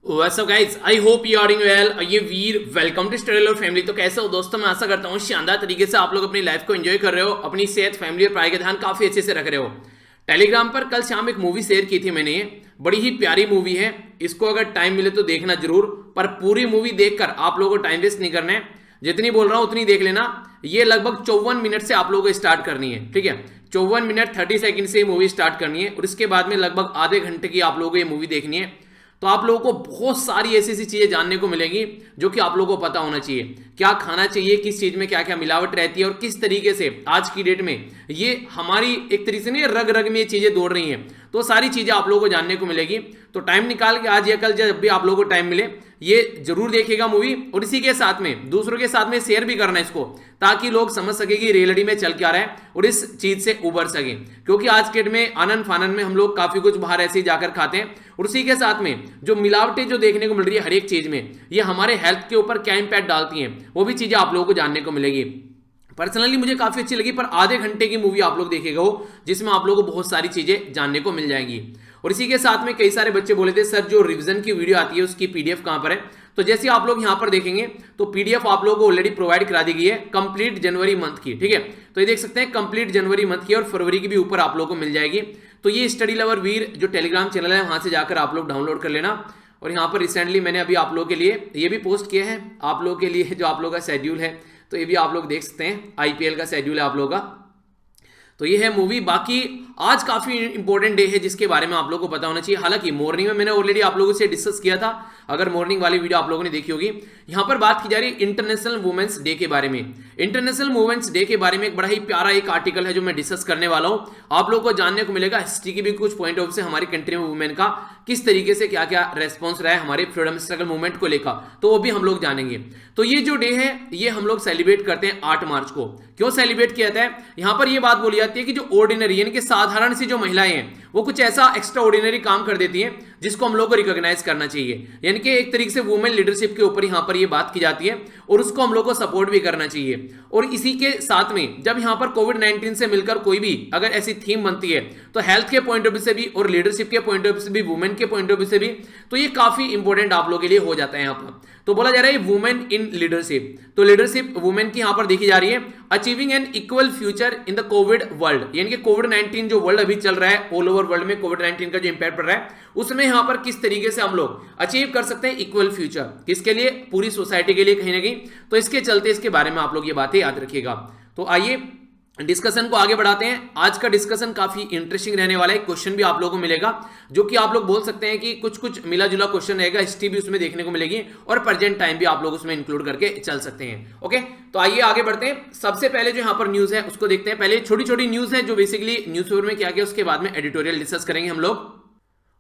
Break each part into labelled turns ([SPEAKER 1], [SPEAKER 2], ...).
[SPEAKER 1] What's up guys? I hope you are doing well. ये वीर welcome to study और family. तो कैसे हो दोस्तों? मैं आशा करता हूँ शानदार तरीके से आप लोग अपनी लाइफ को एंजॉय कर रहे हो, अपनी सेहत, फैमिली और पढ़ाई का ध्यान काफी अच्छे से रख रहे हो। टेलीग्राम पर कल शाम एक मूवी शेयर की थी मैंने, बड़ी ही प्यारी मूवी है। इसको अगर टाइम मिले तो देखना जरूर, पर पूरी मूवी देखकर आप लोगों को टाइम वेस्ट नहीं करना है। जितनी बोल रहा हूँ उतनी देख लेना। ये लगभग 54 मिनट से आप लोगों को स्टार्ट करनी है, ठीक है? 54 मिनट 30 सेकंड से मूवी स्टार्ट करनी है और इसके बाद में लगभग आधे घंटे की आप लोगों को ये मूवी देखनी है। तो आप लोगों को बहुत सारी ऐसी ऐसी चीजें जानने को मिलेंगी जो कि आप लोगों को पता होना चाहिए। क्या खाना चाहिए, किस चीज में क्या क्या मिलावट रहती है और किस तरीके से आज की डेट में ये हमारी एक तरीके से नहीं रग रग में ये चीजें दौड़ रही हैं। तो सारी चीजें आप लोगों को जानने को मिलेगी। तो टाइम निकाल के आज या कल जब भी आप लोगों को टाइम मिले ये जरूर देखिएगा मूवी, और इसी के साथ में दूसरों के साथ में शेयर भी करना इसको, ताकि लोग समझ सके कि रियलिटी में चल क्या रहा है और इस चीज से उबर सके। क्योंकि आज के डेट में आनंद फानंद में हम लोग काफी कुछ बाहर ऐसे ही जाकर खाते हैं, और उसी के साथ में जो मिलावटें जो देखने को मिल रही है हर एक चीज में, ये हमारे हेल्थ के ऊपर क्या इंपैक्ट डालती हैं वो भी चीजें आप लोगों को जानने को मिलेगी। पर्सनली मुझे काफी अच्छी लगी, पर आधे घंटे की मूवी आप लोग देखेगा वो, जिसमें आप लोगों को बहुत सारी चीजें जानने को मिल जाएंगी। और इसी के साथ में कई सारे बच्चे बोले थे सर जो रिवीजन की वीडियो आती है उसकी पीडीएफ कहां पर है? तो जैसे आप लोग यहां पर देखेंगे तो पीडीएफ आप लोगों को ऑलरेडी प्रोवाइड करा दी गई है कंप्लीट जनवरी मंथ की, ठीक है? तो ये देख सकते हैं कंप्लीट जनवरी मंथ की, और फरवरी की भी ऊपर आप लोगों को मिल जाएगी। तो ये स्टडी लवर वीर जो टेलीग्राम चैनल है वहां से जाकर आप लोग डाउनलोड कर लेना। और यहाँ पर रिसेंटली मैंने अभी आप लोगों के लिए ये भी पोस्ट किया है, आप लोगों के लिए जो आप लोगों का शेड्यूल है, तो ये भी आप लोग देख सकते हैं। आईपीएल का शेड्यूल है आप लोगों का। तो ये है मूवी। बाकी आज काफी इंपॉर्टेंट डे है जिसके बारे में आप लोगों को पता होना चाहिए। हालांकि मॉर्निंग में मैंने ऑलरेडी आप लोगों से डिस्कस किया था, अगर मॉर्निंग वाली वीडियो आप लोगों ने देखी होगी। यहां पर बात की जा रही है इंटरनेशनल वुमेन्स डे के बारे में। इंटरनेशनल वुमेन्स डे के बारे में एक बड़ा ही प्यारा एक आर्टिकल है जो मैं डिस्कस करने वाला हूं। आप लोगों को जानने को मिलेगा हिस्ट्री की भी कुछ पॉइंट ऑफ से हमारी कंट्री में वुमेन का किस तरीके से क्या क्या रेस्पॉन्स रहा है हमारे फ्रीडम स्ट्रगल मूवमेंट को लेकर, तो वो भी हम लोग जानेंगे। तो ये जो डे है ये हम लोग सेलिब्रेट करते हैं 8 मार्च को। क्यों सेलिब्रेट किया जाता है? यहां पर ये बात बोली जाती है कि जो ऑर्डिनरी यानी कि साधारण सी जो महिलाएं हैं वो कुछ ऐसा एक्स्ट्रा ऑर्डिनरी काम कर देती हैं जिसको हम लोग को रिकॉग्नाइज करना चाहिए। यानी कि एक तरीके से वुमेन लीडरशिप के ऊपर यहां पर ये बात की जाती है और उसको हम लोग को सपोर्ट भी करना चाहिए। और इसी के साथ में जब यहां पर कोविड-19 से मिलकर कोई भी अगर ऐसी थीम बनती है तो हेल्थ के पॉइंट ऑफ व्यू से भी और लीडरशिप के पॉइंट ऑफ व्यू से भी, वुमेन के पॉइंट ऑफ व्यू से भी, तो ये काफी इंपॉर्टेंट आप लोगों के लिए हो जाता है। यहां पर तो बोला जा रहा है वुमेन इन लीडरशिप। तो लीडरशिप वुमेन की यहां पर देखी जा रही है। Achieving an equal future in the COVID world, यानी कि कोविड-19 जो वर्ल्ड अभी चल रहा है ऑल ओवर वर्ल्ड में कोविड-19 का जो इंपैक्ट पड़ रहा है उसमें यहां पर किस तरीके से हम लोग अचीव कर सकते हैं इक्वल फ्यूचर, किसके लिए? पूरी सोसाइटी के लिए कहीं ना कहीं। तो इसके चलते इसके बारे में आप लोग ये बातें याद रखिएगा। तो आइए डिस्कशन को आगे बढ़ाते हैं। आज का डिस्कशन काफी इंटरेस्टिंग रहने वाला है। क्वेश्चन भी आप लोगों को मिलेगा जो कि आप लोग बोल सकते हैं कि कुछ कुछ मिला जुला क्वेश्चन रहेगा। हिस्ट्री भी उसमें देखने को मिलेगी और प्रेजेंट टाइम भी आप लोग उसमें इंक्लूड करके चल सकते हैं। ओके, तो आइए आगे बढ़ते हैं। सबसे पहले जो यहाँ पर न्यूज है उसको देखते हैं। पहले छोटी छोटी न्यूज है जो बेसिकली न्यूज़पेपर में क्या गया, उसके बाद में एडिटोरियल डिस्कस करेंगे हम लोग।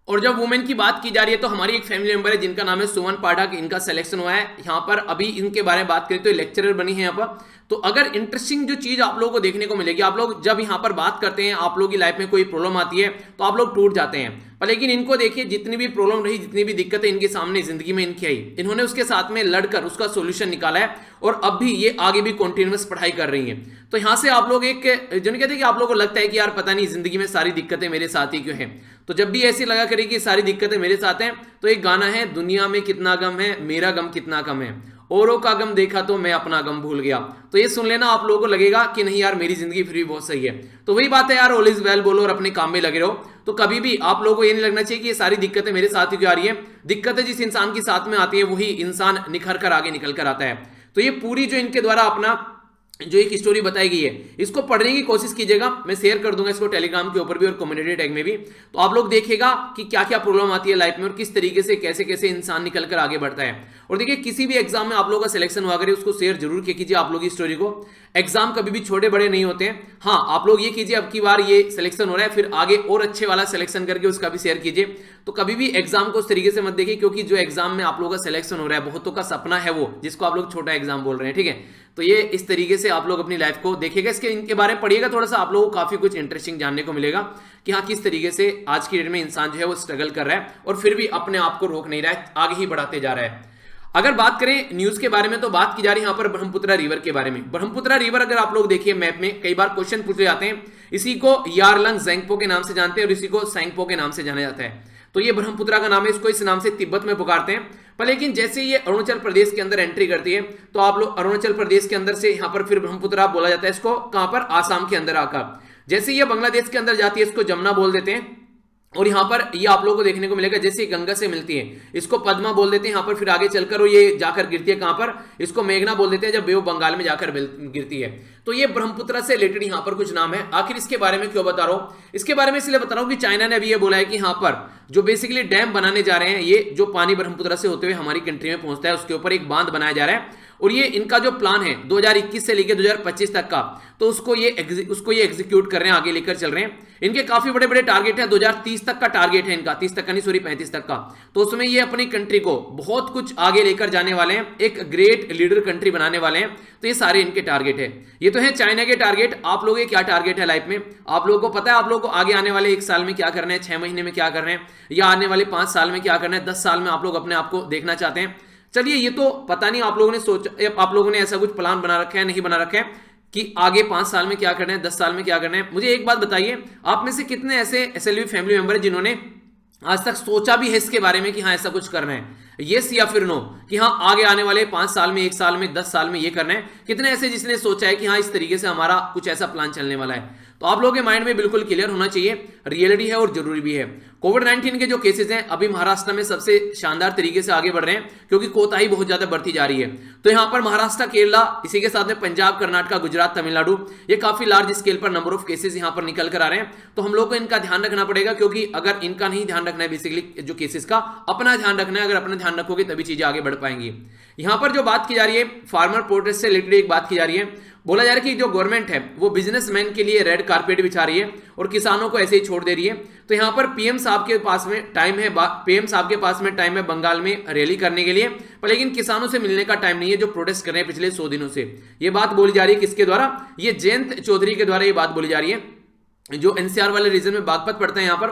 [SPEAKER 1] और जब वुमेन की बात की जा रही है तो हमारी एक फैमिली मेंबर है जिनका नाम है सुमन पाठक, इनका सिलेक्शन हुआ है। यहाँ पर अभी इनके बारे में बात करें तो लेक्चरर बनी है यहाँ पर। तो अगर इंटरेस्टिंग जो चीज आप लोगों को देखने को मिलेगी, आप लोग जब यहाँ पर बात करते हैं, आप लोगों की लाइफ में कोई प्रॉब्लम आती है तो आप लोग टूट जाते हैं, पर लेकिन इनको देखिए जितनी भी प्रॉब्लम रही, जितनी भी दिक्कतें इनके सामने जिंदगी में इनकी आई, इन्होंने उसके साथ में लड़कर उसका सोल्यूशन निकाला है और अब भी ये आगे भी कॉन्टिन्यूअस पढ़ाई कर रही हैं। तो यहाँ से आप लोग एक जो नहीं कहते कि आप लोगों को लगता है कि यार पता नहीं जिंदगी में सारी दिक्कतें मेरे साथ ही क्यों हैं, तो जब भी ऐसी लगा करेगी सारी दिक्कतें मेरे साथ हैं, तो एक गाना है दुनिया में कितना गम है मेरा गम कितना कम है, औरों का गम देखा तो मैं अपना गम भूल गया। तो ये सुन लेना, आप लोगों को लगेगा कि नहीं यार मेरी जिंदगी फिर भी बहुत सही है। तो वही बात है यार, ऑल इज वेल बोलो और अपने काम में लगे रहो। तो कभी भी आप लोगों को ये नहीं लगना चाहिए कि ये सारी दिक्कतें मेरे साथ ही क्यों आ रही है। दिक्कतें जिस इंसान के साथ में आती है वही इंसान निखर कर आगे निकल कर आता है। तो ये पूरी जो इनके द्वारा अपना जो एक स्टोरी बताई गई है इसको पढ़ने की कोशिश कीजिएगा। मैं शेयर कर दूंगा इसको टेलीग्राम के ऊपर भी और कम्युनिटी टैग में भी। तो आप लोग देखिएगा कि क्या क्या प्रॉब्लम आती है लाइफ में और किस तरीके से कैसे कैसे इंसान निकल कर आगे बढ़ता है। और देखिए किसी भी एग्जाम में आप लोगों का सिलेक्शन हुआ करे उसको शेयर जरूर कीजिए आप लोग की स्टोरी को। एग्जाम कभी भी छोटे बड़े नहीं होते हैं। हाँ, आप लोग ये कीजिए अब की बार ये सिलेक्शन हो रहा है, फिर आगे और अच्छे वाला सिलेक्शन करके उसका भी शेयर कीजिए। तो कभी भी एग्जाम को उस तरीके से मत देखिए, क्योंकि जो एग्जाम में आप लोगों का सिलेक्शन हो रहा है बहुतों का सपना है वो, जिसको आप लोग छोटा एग्जाम बोल रहे हैं, ठीक है? तो ये इस तरीके से आप लोग अपनी लाइफ को देखिएगा, इसके इनके बारे में पढ़िएगा थोड़ा सा, आप लोगों को काफी कुछ इंटरेस्टिंग जानने को मिलेगा कि हाँ किस तरीके से आज की डेट में इंसान जो है वो स्ट्रगल कर रहा है और फिर भी अपने आप को रोक नहीं रहा है, आगे ही बढ़ाते जा रहा है। अगर बात करें न्यूज के बारे में तो बात की जा रही है यहाँ पर ब्रह्मपुत्र रिवर के बारे में। ब्रह्मपुत्र रिवर अगर आप लोग देखिए मैप में कई बार क्वेश्चन पूछे जाते हैं। इसी को यारलंग ज़ेंगपो के नाम से जानते हैं और इसी को सैंगपो के नाम से जाना जाता है। तो ये ब्रह्मपुत्रा का नाम है, इसको इस नाम से तिब्बत में पुकारते हैं। पर लेकिन जैसे ये अरुणाचल प्रदेश के अंदर एंट्री करती है तो आप लोग अरुणाचल प्रदेश के अंदर से यहां पर फिर ब्रह्मपुत्रा बोला जाता है इसको, कहां पर, आसाम के अंदर आकर। जैसे ये बांग्लादेश के अंदर जाती है इसको जमुना बोल देते हैं। और यहाँ पर ये आप लोगों को देखने को मिलेगा जैसे गंगा से मिलती है इसको पद्मा बोल देते हैं। यहाँ पर फिर आगे चलकर और ये जाकर गिरती है कहां पर, इसको मेघना बोल देते हैं जब बे ऑफ बंगाल में जाकर गिरती है। तो ये ब्रह्मपुत्रा से रिलेटेड यहाँ पर कुछ नाम है। आखिर इसके बारे में क्यों बता रहा हूं, इसके बारे में इसलिए बता रहा हूं कि चाइना ने अभी ये बोला है कि यहाँ पर जो बेसिकली डैम बनाने जा रहे हैं, ये जो पानी ब्रह्मपुत्रा से होते हुए हमारी कंट्री में पहुंचता है उसके ऊपर एक बांध बनाया जा रहा है। और ये इनका जो प्लान है 2021 से लेकर 2025 तक का, तो उसको ये एग्जीक्यूट कर रहे हैं, आगे लेकर चल रहे हैं। इनके काफी बड़े बड़े टारगेट है, 2030 तक का टारगेट है इनका, 30 तक का नहीं सॉरी 35 तक का। तो उसमें ये अपनी कंट्री को बहुत कुछ आगे लेकर जाने वाले हैं, एक ग्रेट लीडर कंट्री बनाने वाले हैं। तो ये सारे इनके टारगेट है। ये तो है चाइना के टारगेट। आप लोगों के क्या टारगेट है लाइफ में, आप लोगों को पता है आप लोगों को आगे आने वाले 1 साल में क्या करना है, 6 महीने में क्या करना है, या आने वाले 5 साल में क्या करना है, 10 साल में आप लोग अपने आप को देखना चाहते हैं। चलिए ये तो पता नहीं आप लोगों ने सोचा, आप लोगों ने ऐसा कुछ प्लान बना रखा है नहीं बना रखा है कि आगे 5 साल में क्या करना है, 10 साल में क्या करना है। मुझे एक बात बताइए, आप में से कितने ऐसे एसएलवी फैमिली मेंबर हैं जिन्होंने आज तक सोचा भी है इसके बारे में कि हाँ ऐसा कुछ करना है, यस या फिर नो, कि हाँ आगे आने वाले 5 साल में, 1 साल में, 10 साल में ये करना है। कितने ऐसे जिसने सोचा है कि हाँ इस तरीके से हमारा कुछ ऐसा प्लान चलने वाला है। तो आप लोगों के माइंड में बिल्कुल क्लियर होना चाहिए, रियलिटी है और जरूरी भी है। कोविड-19 के जो केसेस हैं अभी महाराष्ट्र में सबसे शानदार तरीके से आगे बढ़ रहे हैं क्योंकि कोताही बहुत ज्यादा बढ़ती जा रही है। तो यहां पर महाराष्ट्र, केरला, इसी के साथ में पंजाब, कर्नाटक, गुजरात, तमिलनाडु, ये काफी लार्ज स्केल पर नंबर ऑफ केसेस यहां पर निकल कर आ रहे हैं। तो हम लोग को इनका ध्यान रखना पड़ेगा क्योंकि अगर इनका नहीं ध्यान रखना है, बेसिकली जो केसेस का अपना ध्यान रखना है। अगर अपना ध्यान रखोगे तभी चीजें आगे बढ़ पाएंगी। यहां पर जो बात की जा रही है फार्मर प्रोटेस्ट से रिलेटेड एक बात की जा रही है। बोला जा रहा है कि जो गवर्नमेंट है वो बिजनेसमैन के लिए रेड कारपेट बिछा रही है और किसानों को ऐसे ही छोड़ दे रही है। तो यहां पर पीएम साहब के पास में टाइम है बंगाल में रैली करने के लिए, पर लेकिन किसानों से मिलने का टाइम नहीं है जो प्रोटेस्ट कर रहे हैं पिछले 100 दिनों से। ये बात बोली जा रही है किसके द्वारा, ये जयंत चौधरी के द्वारा ये बात बोली जा रही है जो एनसीआर वाले रीजन में बागपत पड़ता है यहाँ पर,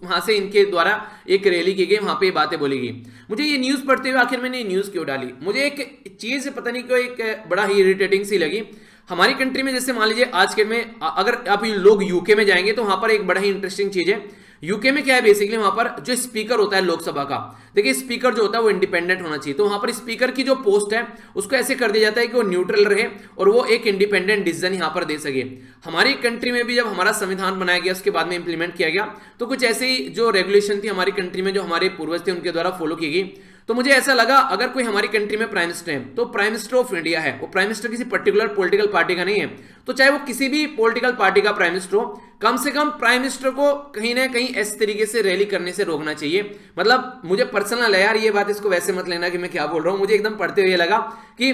[SPEAKER 1] वहां से इनके द्वारा एक रैली की गई, वहां पे बातें बोली गई। मुझे ये न्यूज पढ़ते हुए आखिर मैंने ये न्यूज क्यों डाली, मुझे एक चीज पता नहीं क्यों एक बड़ा ही इरिटेटिंग सी लगी। हमारी कंट्री में जैसे मान लीजिए आज के में अगर आप लोग यूके में जाएंगे तो वहां पर एक बड़ा ही इंटरेस्टिंग चीज है। यूके में क्या है बेसिकली, वहां पर जो स्पीकर होता है लोकसभा का, देखिए स्पीकर जो होता है वो इंडिपेंडेंट होना चाहिए। तो वहां पर स्पीकर की जो पोस्ट है उसको ऐसे कर दिया जाता है कि वो न्यूट्रल रहे और वो एक इंडिपेंडेंट डिसीजन यहां पर दे सके। हमारी कंट्री में भी जब हमारा संविधान बनाया गया उसके बाद में इंप्लीमेंट किया गया तो कुछ ऐसे ही जो रेगुलेशन थी हमारी कंट्री में जो हमारे पूर्वज थे उनके द्वारा फॉलो की गई। तो मुझे ऐसा लगा अगर कोई हमारी कंट्री में प्राइम मिनिस्टर है तो प्राइम मिनिस्टर ऑफ इंडिया है, वो प्राइम मिनिस्टर किसी पर्टिकुलर पॉलिटिकल पार्टी का नहीं है। तो चाहे वो किसी भी पॉलिटिकल पार्टी का प्राइम मिनिस्टर हो, कम से कम प्राइम मिनिस्टर को कहीं ना कहीं इस तरीके से रैली करने से रोकना चाहिए। मतलब मुझे पर्सनल है यार ये बात, इसको वैसे मत लेना कि मैं क्या बोल रहा हूं, मुझे एकदम पढ़ते हुए लगा कि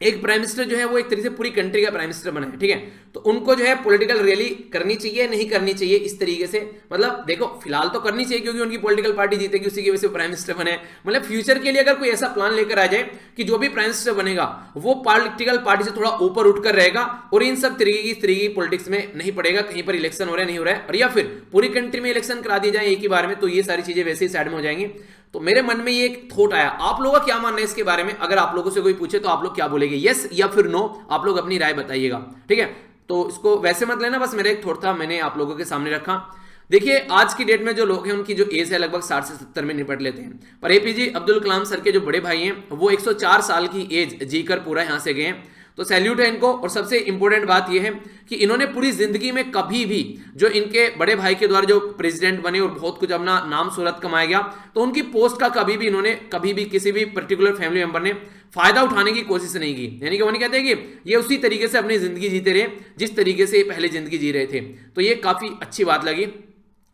[SPEAKER 1] एक प्राइम मिनिस्टर जो है वो एक तरीके से पूरी कंट्री का प्राइम मिनिस्टर बना है, ठीक है। तो उनको जो है पॉलिटिकल रैली करनी चाहिए नहीं करनी चाहिए इस तरीके से, मतलब देखो फिलहाल तो करनी चाहिए क्योंकि उनकी पॉलिटिकल पार्टी जीतेगी, उसी की वजह से प्राइम मिनिस्टर बने। मतलब फ्यूचर के लिए अगर कोई ऐसा प्लान लेकर आ जाए कि जो भी प्राइम मिनिस्टर बनेगा वो पॉलिटिकल पार्टी से थोड़ा ऊपर उठकर रहेगा और इन सब तरीके की पॉलिटिक्स में नहीं पड़ेगा, कहीं पर इलेक्शन हो रहा है नहीं हो रहा है, और या फिर पूरी कंट्री में इलेक्शन करा दिए जाए एक ही बार में, तो ये सारी चीजें वैसे ही साइड में हो जाएंगी। तो मेरे मन में ये एक थॉट आया, आप लोगों का क्या मानना है इसके बारे में, अगर आप लोगों से कोई पूछे तो आप लोग क्या बोलेंगे, यस या फिर नो, आप लोग अपनी राय बताइएगा, ठीक है। तो इसको वैसे मत लेना, बस मेरा एक थॉट था मैंने आप लोगों के सामने रखा। देखिए आज की डेट में जो लोग हैं उनकी जो एज है लगभग 60 से 70 में निपट लेते हैं, पर एपीजे अब्दुल कलाम सर के जो बड़े भाई हैं वो 104 साल की एज जीकर पूरा यहां से गए हैं। तो सैल्यूट है इनको। और सबसे इंपॉर्टेंट बात यह है कि इन्होंने पूरी जिंदगी में कभी भी जो इनके बड़े भाई के द्वारा जो प्रेसिडेंट बने और बहुत कुछ अपना नाम शोहरत कमाया गया, तो उनकी पोस्ट का कभी भी किसी भी पर्टिकुलर फैमिली मेंबर ने फायदा उठाने की कोशिश नहीं की। यानी कि वो नहीं कहते कि ये उसी तरीके से अपनी जिंदगी जीते रहे जिस तरीके से पहले जिंदगी जी रहे थे। तो ये काफी अच्छी बात लगी।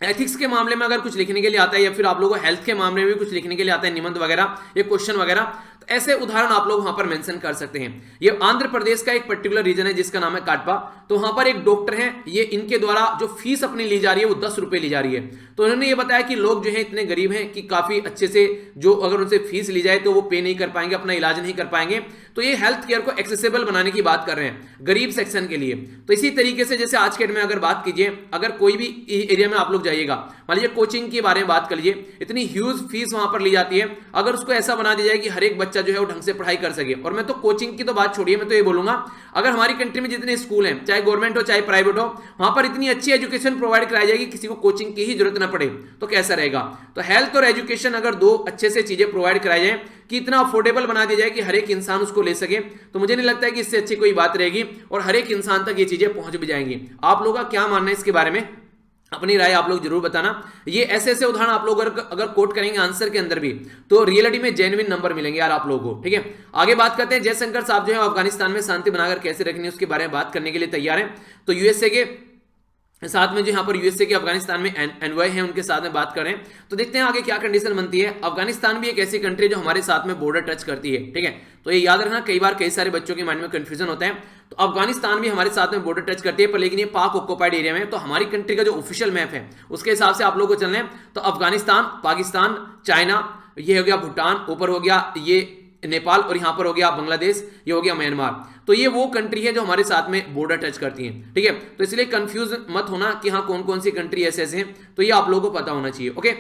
[SPEAKER 1] एथिक्स के मामले में अगर कुछ लिखने के लिए आता है या फिर आप लोगों को हेल्थ के मामले में भी कुछ लिखने के लिए आता है, निबंध वगैरह या क्वेश्चन वगैरह, तो ऐसे उदाहरण आप लोग वहां पर मेंशन कर सकते हैं। ये आंध्र प्रदेश का एक पर्टिकुलर रीजन है जिसका नाम है काटपा। तो वहां पर एक डॉक्टर है, ये इनके द्वारा जो फीस अपनी ली जा रही है वो 10 रुपए ली जा रही है। तो उन्होंने ये बताया कि लोग जो है इतने गरीब हैं कि काफी अच्छे से जो अगर उनसे फीस ली जाए तो वो पे नहीं कर पाएंगे, अपना इलाज नहीं कर पाएंगे। तो ये हेल्थ केयर को एक्सेसिबल बनाने की बात कर रहे हैं गरीब सेक्शन के लिए। तो इसी तरीके से जैसे आज के डेट में अगर बात कीजिए, अगर कोई भी एरिया में आप लोग जाइएगा, मान लीजिए कोचिंग के बारे में बात कर लीजिए, इतनी ह्यूज फीस वहां पर ली जाती है, अगर उसको ऐसा बना दिया जाए कि हर एक बच्चा जो है वो ढंग से पढ़ाई कर सके। और मैं तो कोचिंग की तो बात छोड़िए, मैं तो ये बोलूंगा अगर हमारी कंट्री में जितने स्कूल हैं, चाहे गवर्नमेंट हो चाहे प्राइवेट हो, वहां पर इतनी अच्छी एजुकेशन प्रोवाइड कराई जाएगी, किसी को कोचिंग की ही जरूरत ना पड़े, तो कैसा रहेगा। तो हेल्थ और एजुकेशन अगर दो अच्छे से चीजें प्रोवाइड कराई जाए कि इतना अफोर्डेबल बना दिया जाए कि हर एक इंसान उसको ले सके, तो मुझे नहीं लगता है कि इससे अच्छी कोई बात रहेगी और हर एक इंसान तक ये चीजें पहुंच भी जाएंगी। आप लोगों का क्या मानना है इसके बारे में, अपनी राय आप लोग जरूर बताना। ये ऐसे ऐसे उदाहरण आप लोग अगर कोट करेंगे आंसर के अंदर भी, तो रियलिटी में जेन्युइन नंबर मिलेंगे यार आप लोगों को। ठीक है, आगे बात करते हैं। जयशंकर साहब जो है अफगानिस्तान में शांति बनाकर कैसे रखनी है उसके बारे में बात करने के लिए तैयार है। तो यूएसए के साथ में जो यहाँ पर यूएसए के अफगानिस्तान में एनवॉय है, उनके साथ में बात करें तो देखते हैं आगे क्या कंडीशन बनती है। अफगानिस्तान भी एक ऐसी कंट्री जो हमारे साथ में बॉर्डर टच करती है। ठीक है, तो ये याद रखना, कई बार कई सारे बच्चों के माइंड में कंफ्यूजन होता है। तो अफगानिस्तान भी हमारे साथ में बॉर्डर टच करती है, पर लेकिन ये पाक ऑक्युपाइड एरिया में। तो हमारी कंट्री का जो ऑफिशियल मैप है उसके हिसाब से आप लोगों को चलना है। तो अफगानिस्तान, पाकिस्तान, चाइना, ये हो गया भूटान, ऊपर हो गया ये नेपाल, और यहां पर हो गया बांग्लादेश, ये हो गया म्यांमार। तो ये वो कंट्री है जो हमारे साथ में बॉर्डर टच करती है। ठीक है, तो इसलिए कंफ्यूज मत होना कि हाँ कौन कौन सी कंट्री ऐसे ऐसे हैं, तो ये आप लोगों को पता होना चाहिए। ओके,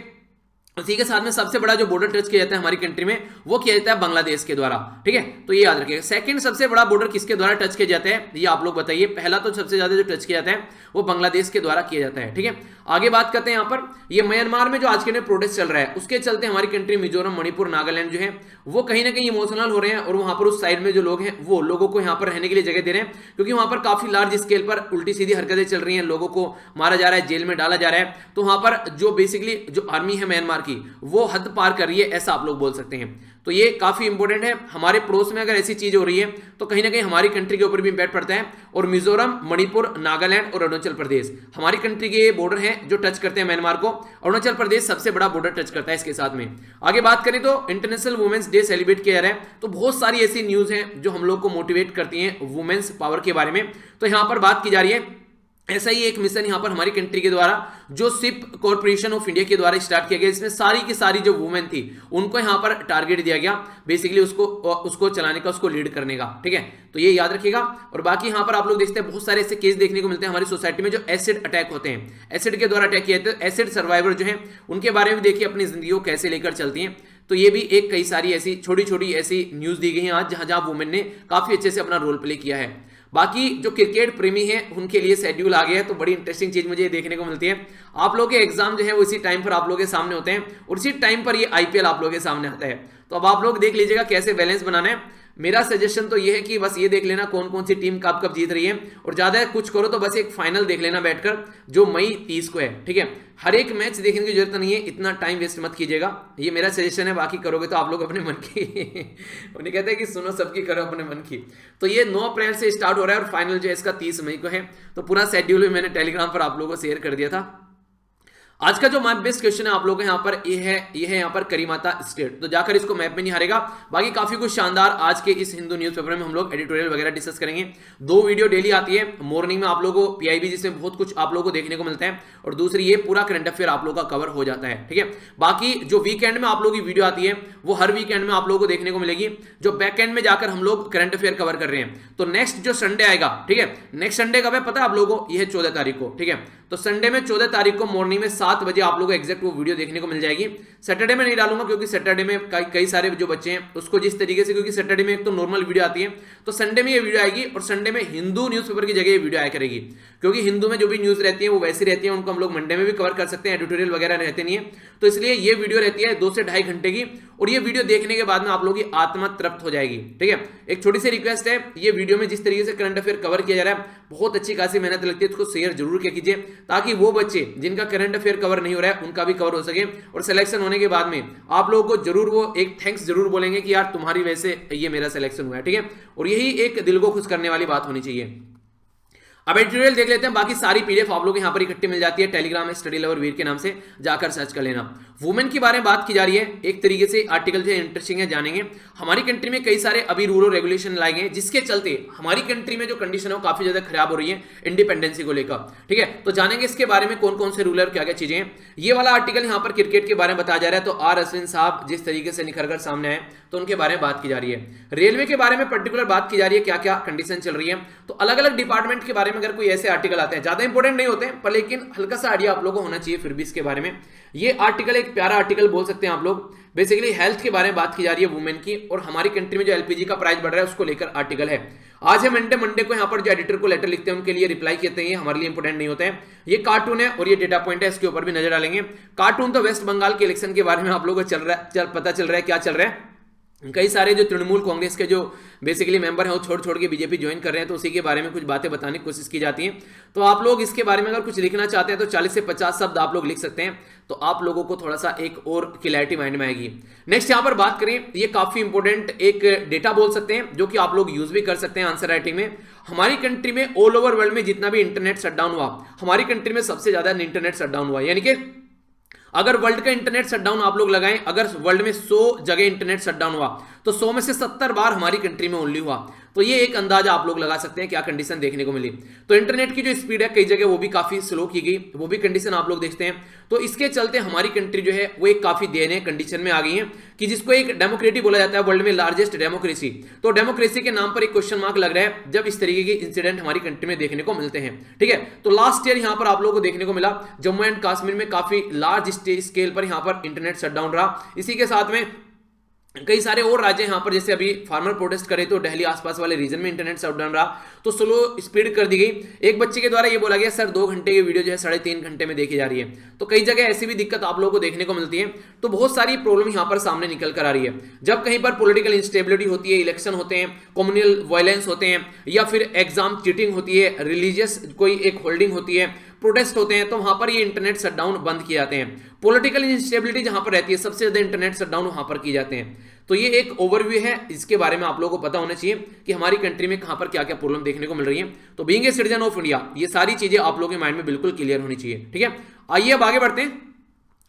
[SPEAKER 1] उसी के साथ में सबसे बड़ा जो बॉर्डर टच किया जाता है हमारी कंट्री में, वो किया जाता है बांग्लादेश के द्वारा। ठीक है, तो ये याद रखिएगा। सेकंड सबसे बड़ा बॉर्डर किसके द्वारा टच किया जाता है, ये आप लोग बताइए। पहला तो सबसे ज्यादा जो टच किया जाता है वो बांग्लादेश के द्वारा किया जाता है। ठीक है, आगे बात करते हैं। यहाँ पर ये म्यांमार में जो आज के दिन प्रोटेस्ट चल रहा है, उसके चलते हमारी कंट्री मिजोरम, मणिपुर, नागालैंड जो है वो कहीं ना कहीं इमोशनल हो रहे हैं, और वहां पर उस साइड में जो लोग हैं वो लोगों को यहाँ पर रहने के लिए जगह दे रहे हैं, क्योंकि वहां पर काफी लार्ज स्केल पर उल्टी सीधी हरकतें चल रही हैं, लोगों को मारा जा रहा है, जेल में डाला जा रहा है। तो वहां पर जो बेसिकली जो आर्मी है म्यांमार की, वो हद पार कर रही है, ऐसा आप लोग बोल सकते हैं। तो ये काफी इंपॉर्टेंट है। हमारे पड़ोस में अगर ऐसी चीज हो रही है तो कहीं ना कहीं हमारी कंट्री के ऊपर भी इंपैक्ट पड़ता है। और मिजोरम, मणिपुर, नागालैंड और अरुणाचल प्रदेश हमारी कंट्री के बॉर्डर हैं जो टच करते हैं म्यांमार को। अरुणाचल प्रदेश सबसे बड़ा बॉर्डर टच करता है इसके साथ में। आगे बात करें तो इंटरनेशनल वुमेन्स डे सेलिब्रेट किया जा रहा है। तो बहुत सारी ऐसी न्यूज हैं जो हम लोग को मोटिवेट करती हैं वुमेन्स पावर के बारे में। तो यहां पर बात की जा रही है, ऐसा ही एक मिशन यहां पर हमारी कंट्री के द्वारा जो शिप कॉर्पोरेशन ऑफ इंडिया के द्वारा स्टार्ट किया गया, इसमें सारी की सारी जो वुमेन थी उनको यहां पर टारगेट दिया गया, बेसिकली उसको चलाने का, उसको लीड करने का। ठीक है, तो ये याद रखिएगा। और बाकी यहां पर आप लोग देखते हैं बहुत सारे ऐसे केस देखने को मिलते हैं हमारी सोसाइटी में जो एसिड अटैक होते हैं, एसिड के द्वारा अटैक किए जाते हैं। एसिड सर्वाइवर जो है उनके बारे में देखिए अपनी जिंदगी को कैसे लेकर चलती हैं। तो ये भी एक कई सारी ऐसी छोटी छोटी ऐसी न्यूज दी गई हैं आज, जहां जहां वुमेन ने काफी अच्छे से अपना रोल प्ले किया है। बाकी जो क्रिकेट प्रेमी हैं उनके लिए शेड्यूल आ गया है, तो बड़ी इंटरेस्टिंग चीज मुझे देखने को मिलती है। आप लोगों के एग्जाम जो है वो इसी टाइम पर आप लोगों के सामने होते हैं, और इसी टाइम पर ये आईपीएल आप लोगों के सामने आता है। तो अब आप लोग देख लीजिएगा कैसे बैलेंस बनाना है। मेरा सजेशन तो ये है कि बस ये देख लेना कौन कौन सी टीम कब कब जीत रही है, और ज्यादा कुछ करो तो बस एक फाइनल देख लेना बैठकर जो मई 30 को है। ठीक है, हर एक मैच देखने की जरूरत नहीं है, इतना टाइम वेस्ट मत कीजिएगा, ये मेरा सजेशन है। बाकी करोगे तो आप लोग अपने मन की उन्हें कहते हैं कि सुनो सबकी करो अपने मन की। तो ये 9 अप्रैल से स्टार्ट हो रहा है और फाइनल जो है इसका 30 मई को है। तो पूरा शेड्यूल भी मैंने टेलीग्राम पर आप लोगों को शेयर कर दिया था। आज का जो मैप बेस्ड क्वेश्चन है आप लोगों को यहाँ पर ये है यहाँ पर करीमाता स्टेट, तो जाकर इसको मैप में नहीं हारेगा। बाकी काफी कुछ शानदार आज के इस हिंदू न्यूज़पेपर में हम लोग एडिटोरियल वगैरह डिस्कस करेंगे। 2 वीडियो डेली आती है, मॉर्निंग में आप लोगों को पीआईबी जिसमें बहुत कुछ आप लोगों को देखने को मिलता है, और दूसरी ये पूरा करंट अफेयर आप लोगों का कवर हो जाता है। ठीक है, बाकी जो वीकेंड में आप लोगों की वीडियो आती है वो हर वीकेंड में आप लोगों को देखने को मिलेगी, जो बैकेंड में जाकर हम लोग करंट अफेयर कवर कर रहे हैं। तो नेक्स्ट जो संडे आएगा, ठीक है, नेक्स्ट संडे कब है पता है आप लोगों को, यह है 14 तारीख को। ठीक है, तो संडे में 14 तारीख को मॉर्निंग में 7 बजे आप लोगों को एग्जैक्ट वो वीडियो देखने को मिल जाएगी। सैटरडे में नहीं डालूंगा क्योंकि सैटरडे में कई सारे जो बच्चे हैं उसको जिस तरीके से, क्योंकि सैटरडे में एक तो नॉर्मल वीडियो आती है, तो संडे में ये वीडियो आएगी, और संडे में हिंदू न्यूज़पेपर की जगह ये वीडियो आया करेगी, क्योंकि हिंदू में जो भी न्यूज रहती है वो वैसी रहती है, उनको हम लोग मंडे में भी कवर कर सकते हैं, एडिटोरियल वगैरह रहते नहीं है। तो इसलिए ये वीडियो रहती है 2 से 2.5 घंटे की, और ये वीडियो देखने के बाद में आप लोगों की आत्मा तृप्त हो जाएगी। ठीक है, एक छोटी सी रिक्वेस्ट है, ये वीडियो में जिस तरीके से करंट अफेयर कवर किया जा रहा है बहुत अच्छी खासी मेहनत लगती है, उसको शेयर जरूर किया कीजिए, ताकि वो बच्चे जिनका करंट अफेयर कवर नहीं हो रहा है उनका भी कवर हो सके, और सिलेक्शन होने के बाद में आप लोगों को जरूर वो एक थैंक्स जरूर बोलेंगे कि यार तुम्हारी वजह से ये मेरा सिलेक्शन हुआ है। ठीक है, और यही एक दिल को खुश करने वाली बात होनी चाहिए। अब एडिटोरियल देख लेते हैं। बाकी सारी पीडीएफ आप लोग यहाँ पर इकट्ठी मिल जाती है, टेलीग्राम में स्टडी लवर वीर के नाम से जाकर सर्च कर लेना। वुमेन के बारे में बात की जा रही है, एक तरीके से आर्टिकल जो है इंटरेस्टिंग है, जानेंगे। हमारी कंट्री में कई सारे अभी रूल और रेगुलेशन लाए गए जिसके चलते हमारी कंट्री में जो कंडीशन है वो काफी ज्यादा खराब हो रही है इंडिपेंडेंसी को लेकर। ठीक है, तो जानेंगे इसके बारे में कौन कौन से रूल और क्या क्या चीजें हैं। ये वाला आर्टिकल यहाँ पर क्रिकेट के बारे में बताया जा रहा है, तो आर अश्विन साहब जिस तरीके से निखर कर सामने आए तो उनके बारे में बात की जा रही है। रेलवे के बारे में पर्टिकुलर बात की जा रही है, क्या क्या कंडीशन चल रही है। तो अलग अलग डिपार्टमेंट के बारे में में अगर कोई ऐसे आर्टिकल आते हैं, ज्यादा इंपॉर्टेंट नहीं होते हैं पर लेकिन हल्का सा आइडिया आप लोगों को होना चाहिए फिर भी इसके बारे में। ये आर्टिकल एक प्यारा आर्टिकल बोल सकते हैं आप लोग, बेसिकली हेल्थ के बारे में बात की जा रही है वुमेन की, और हमारी कंट्री में जो एलपीजी का प्राइस बढ़ रहा है उसको लेकर आर्टिकल है। आज है मंडे को यहाँ पर जो एडिटर को लेटर लिखते हैं उनके लिए रिप्लाई कहते हैं, ये हमारे लिए इंपॉर्टेंट नहीं होता है। ये कार्टून है और ये डेटा पॉइंट है, इसके ऊपर भी नजर डालेंगे। कार्टून तो वेस्ट बंगाल के इलेक्शन के बारे में आप लोगों को पता चल रहा है क्या चल रहा है। कई सारे जो तृणमूल कांग्रेस के जो बेसिकली मेंबर हैं वो छोड़ के बीजेपी ज्वाइन कर रहे हैं, तो उसी के बारे में कुछ बातें बताने की कोशिश की जाती हैं। तो आप लोग इसके बारे में अगर कुछ लिखना चाहते हैं तो 40 से 50 शब्द आप लोग लिख सकते हैं, तो आप लोगों को थोड़ा सा एक और क्लैरिटी माइंड में आएगी। नेक्स्ट यहाँ पर बात करें, ये काफी इंपॉर्टेंट एक डेटा बोल सकते हैं जो कि आप लोग यूज भी कर सकते हैं आंसर राइटिंग में। हमारी कंट्री में ऑल ओवर वर्ल्ड में जितना भी इंटरनेट शटडाउन हुआ, हमारी कंट्री में सबसे ज्यादा इंटरनेट शटडाउन हुआ। यानी कि अगर वर्ल्ड का इंटरनेट शटडाउन आप लोग लगाएं, अगर वर्ल्ड में 100 जगह इंटरनेट शटडाउन हुआ तो 100 में से 70 बार हमारी कंट्री में ओनली हुआ। तो ये एक अंदाजा आप लोग लगा सकते हैं क्या कंडीशन देखने को मिली। तो इंटरनेट की जो स्पीड है कई जगह वो भी काफी स्लो की गई, वो भी कंडीशन आप लोग देखते हैं। तो इसके चलते हमारी कंट्री जो है वो एक काफी दयनीय कंडीशन में आ गई है कि जिसको एक डेमोक्रेसी बोला जाता है, वर्ल्ड में लार्जेस्ट डेमोक्रेसी। तो डेमोक्रेसी के नाम पर एक क्वेश्चन मार्क लग रहा है जब इस तरीके के इंसिडेंट हमारी कंट्री में देखने को मिलते हैं। ठीक है, तो लास्ट ईयर यहां पर आप लोगों को देखने को मिला जम्मू एंड कश्मीर में काफी लार्ज स्केल पर यहां पर इंटरनेट शटडाउन रहा। इसी के साथ में कई सारे और राज्य यहां पर, जैसे अभी फार्मर प्रोटेस्ट करे तो दिल्ली आसपास वाले रीजन में इंटरनेट शटडाउन रहा, तो स्लो स्पीड कर दी गई। एक बच्चे के द्वारा ये बोला गया सर 2 घंटे की वीडियो जो है 3.5 घंटे में देखी जा रही है। तो कई जगह ऐसी भी दिक्कत आप लोगों को देखने को मिलती है। तो बहुत सारी प्रॉब्लम यहां पर सामने निकल कर आ रही है। जब कहीं पर पॉलिटिकल इंस्टेबिलिटी होती है, इलेक्शन होते हैं, कम्युनल वायलेंस होते हैं, या फिर एग्जाम चीटिंग होती है, रिलीजियस कोई एक होल्डिंग होती है, प्रोटेस्ट होते हैं, तो वहां पर ये इंटरनेट शटडाउन बंद किए जाते हैं। पॉलिटिकल इंस्टेबिलिटी जहां पर रहती है सबसे ज्यादा इंटरनेट शटडाउन वहां पर किए जाते हैं। तो ये एक ओवरव्यू है, इसके बारे में आप लोगों को पता होना चाहिए कि हमारी कंट्री में कहां पर क्या क्या प्रॉब्लम देखने को मिल रही है। तो being a citizen of India ये सारी चीजें आप लोगों के माइंड में बिल्कुल क्लियर होनी चाहिए। ठीक है, आइए अब आगे बढ़ते हैं।